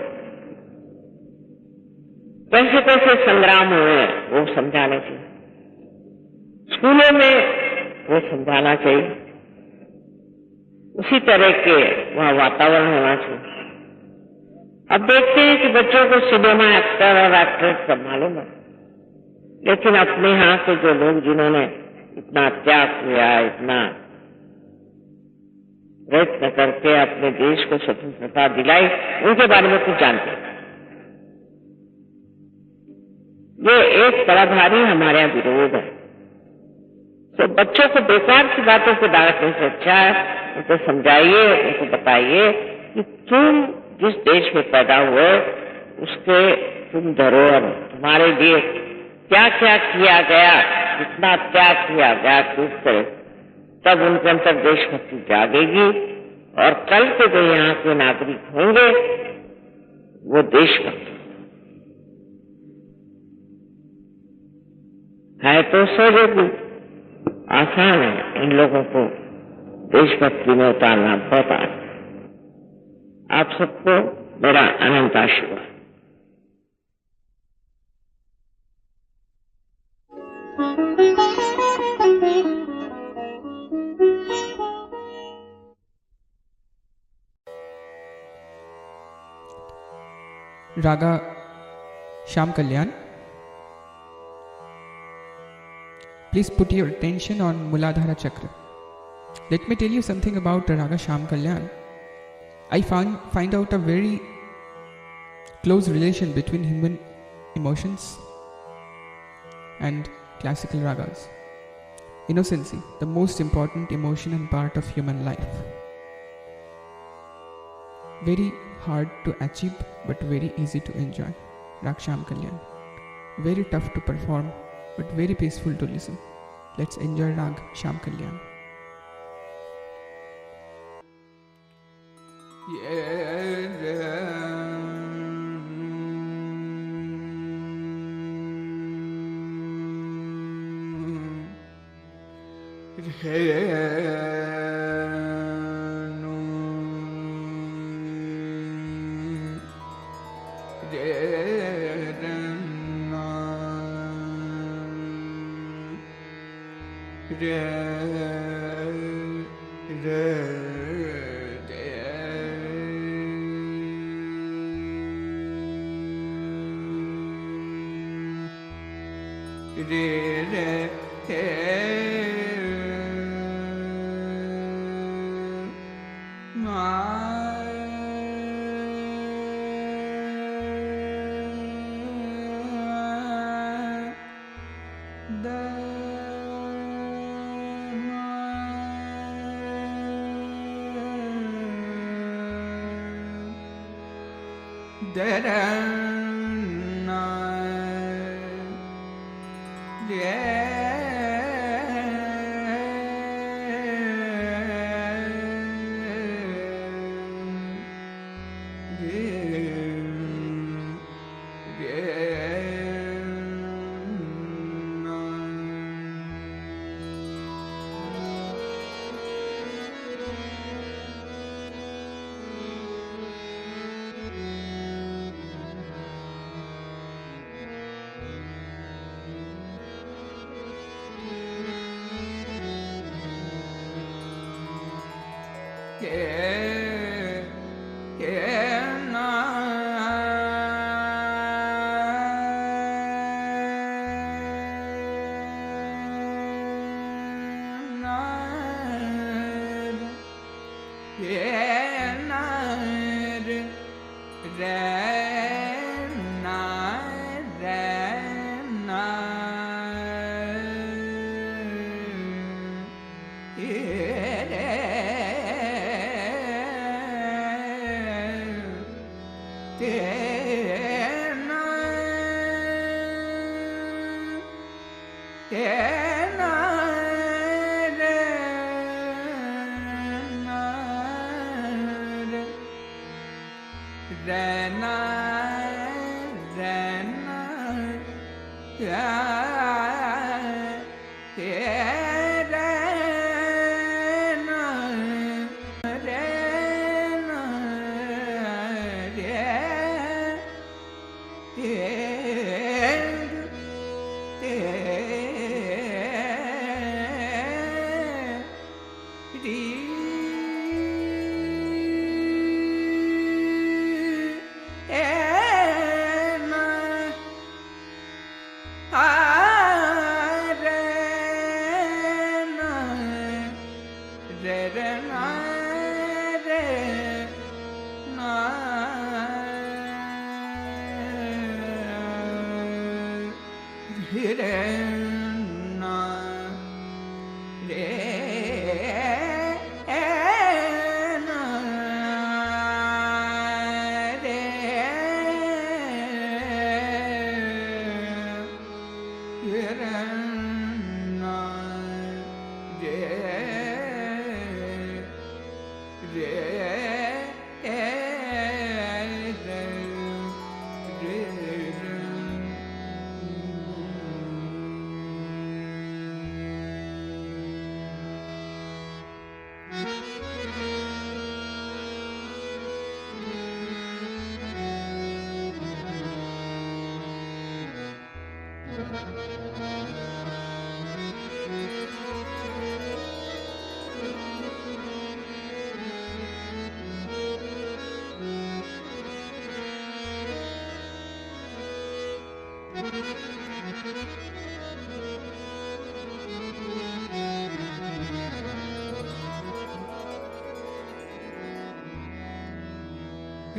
कैसे कैसे संग्राम हुए वो समझाना चाहिए। स्कूलों में वो समझाना चाहिए, उसी तरह के वहाँ वातावरण होना चाहिए। अब देखते हैं कि बच्चों को सिनेमा एक्टर और एक्ट्रेस सब मालूम है, लेकिन अपने यहाँ के जो लोग जिन्होंने इतना त्याग किया, इतना प्रयत्न करके अपने देश को स्वतंत्रता दिलाई, उनके बारे में कुछ जानते हैं। ये एक बड़ा भारी हमारे यहाँ विरोध है। तो बच्चों को बेकार की बातों को डांटने से अच्छा है उनको समझाइए, उनको बताइए कि तुम जिस देश में पैदा हुए उसके तुम धरोहर, तुम्हारे लिए क्या क्या किया गया, कितना त्याग किया गया, खूब करो, तब उनके अंदर देशभक्ति जागेगी और कल के जो यहाँ के नागरिक होंगे वो देशभक्त है। तो सहयोगी आसान है इन लोगों को देशभक्ति में उतारना, बहुत आसान। आप सबको मेरा अनंत आशीर्वाद। Raga Sham Kalyan. Please put your attention on Muladhara Chakra. Let me tell you something about Raga Sham Kalyan. I find out a very close relation between human emotions and classical ragas. Innocency, the most important emotion and part of human life. Very hard to achieve but very easy to enjoy. Rag Sham Kalyan. Very tough to perform but very peaceful to listen. Let's enjoy Rag Sham Kalyan.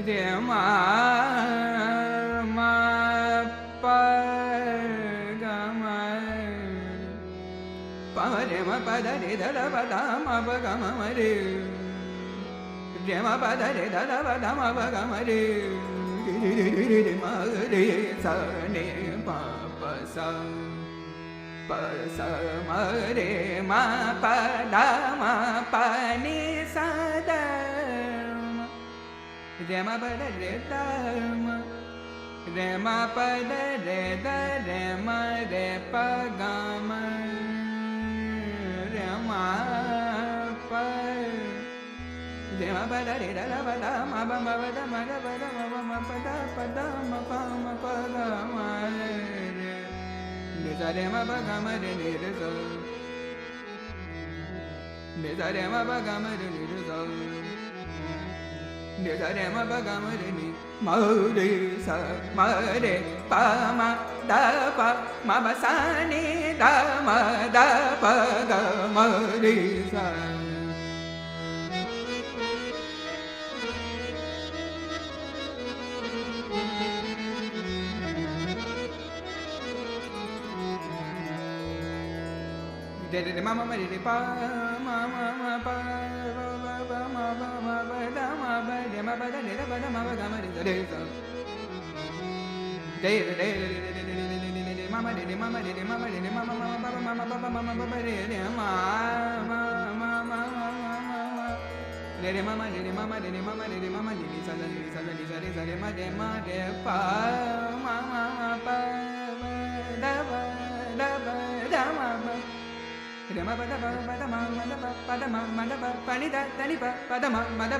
re ma ma pa ga ma pa re ma pa da re da da ba da ma ba ga ma re re ma pa da re da da ba da ma ba ga ma re re ma re sa ne pa pa sa ma re ma pa da ma pa ni sa da re ma pa da re da ma re ma pa da re da re ma re pa ga ma re ma pa re ma pa da re da da ba da ma ba ma ba da ma da ba da ma pa da ma pa ga ma re re sa re ma pa ga ma re re sa re sa re ma pa ga ma re re sa re sa re ma pa ga ma re ni ma re sa ma re pa ma da pa ma ba sa ni da ma da pa ga ma re sa re re ma ma re pa ma pa ma ba da ma ba re ma ba da re da ba da ma ba ga ma re re sa re re ma ma re ma ma re ma ma re ma ma ba ba ma ba ba ma ba re re ma re re ma ma re ma ma re ma ma re ma ma re sa re ma re pa ma pa da ba da ma ba re ma pa da ma pa da ma pa ni da ni pa da ma da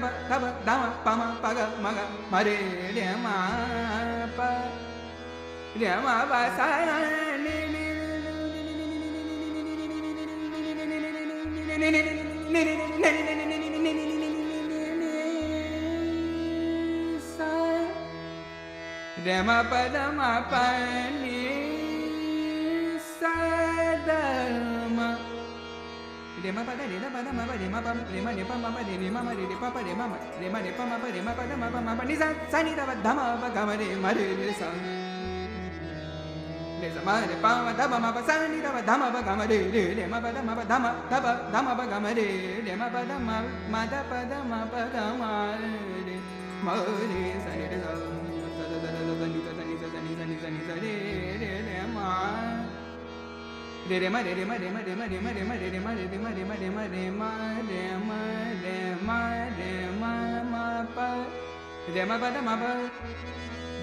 da ma pa ma pa ga ma re ma pa re ma ba sa ni sa re ma pa da ma pa ni sa da ma re ma pa da re da ba da ma ba re ma pa re ma pa ma ba re ma ma re pa pa re ma pa ma ba re ma pa da ma pa ni sa ni da ba da ma ba ga ma re sa re sa ma re pa ma da ba ma pa sa ni da ba da ma ba ga ma re ma pa da ma ba da ma ba ga ma re ma pa da ma da pa da ma pa ga ma re sa re sa ni sa re ma re ma re ma re ma re ma re ma re ma re ma re ma re ma re ma re ma re ma re ma re ma ma pa re ma pa da ma pa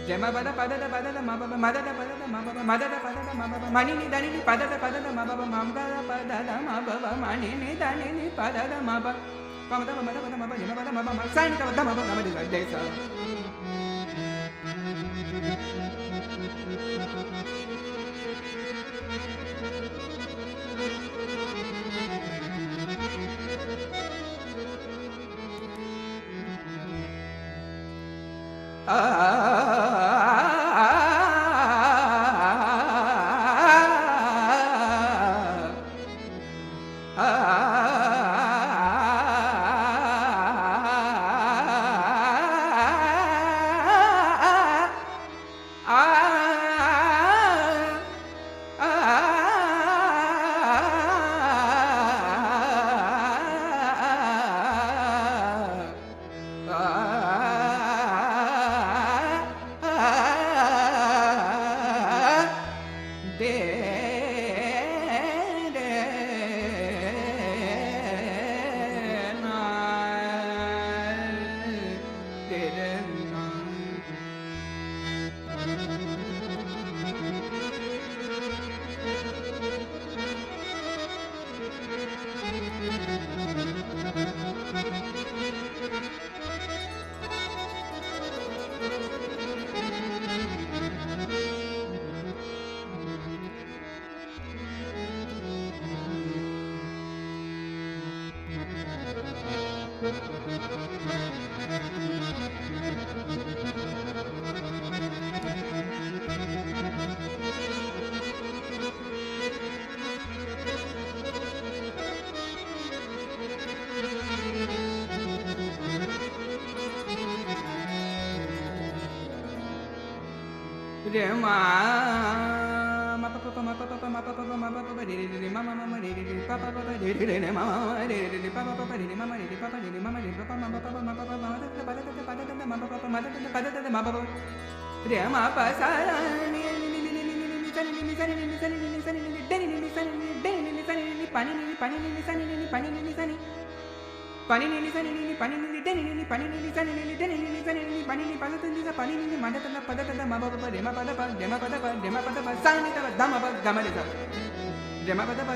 re ma pa da ma pa ma da pa da ma pa ma da pa da ma pa ma ni da ni pa da ma pa ma da pa da ma pa ma ni da ni pa da ma pa pa ma da pa da ma pa re ma pa da ma pa ma sa ni da ma pa ga ma re sa रे मा मा पा पा मा पा पा मा पा पा मा पा पा रे रे रे मा मा मा रे रे रे पा पा पा रे रे रे मा मा रे रे रे पा पा पा रे रे मा मा रे रे पा पा रे रे मा मा रे पा मा पा पा मा पा पा मा दा पा दा पा दा मा पा पा मा दा पा दा मा पा पा रे मा पा सा नि नि नि नि नि नि सा नि नि सा नि नि सा नि नि सा नि नि डे नि सा नि डे नि सा नि पानी नि सा नि पानी नि सा नि पानी नि सा नि पानी नि डे नि पानी नि सा नि डे नि सा नि पानी नि पा दा सा पानी नि मा दा पा दा मा पा पा रे मा पा दा पा रे मा पा दा पा रे मा पा दा पा सा नि दा मा पा गा मा रे सा रे मा पा दा पा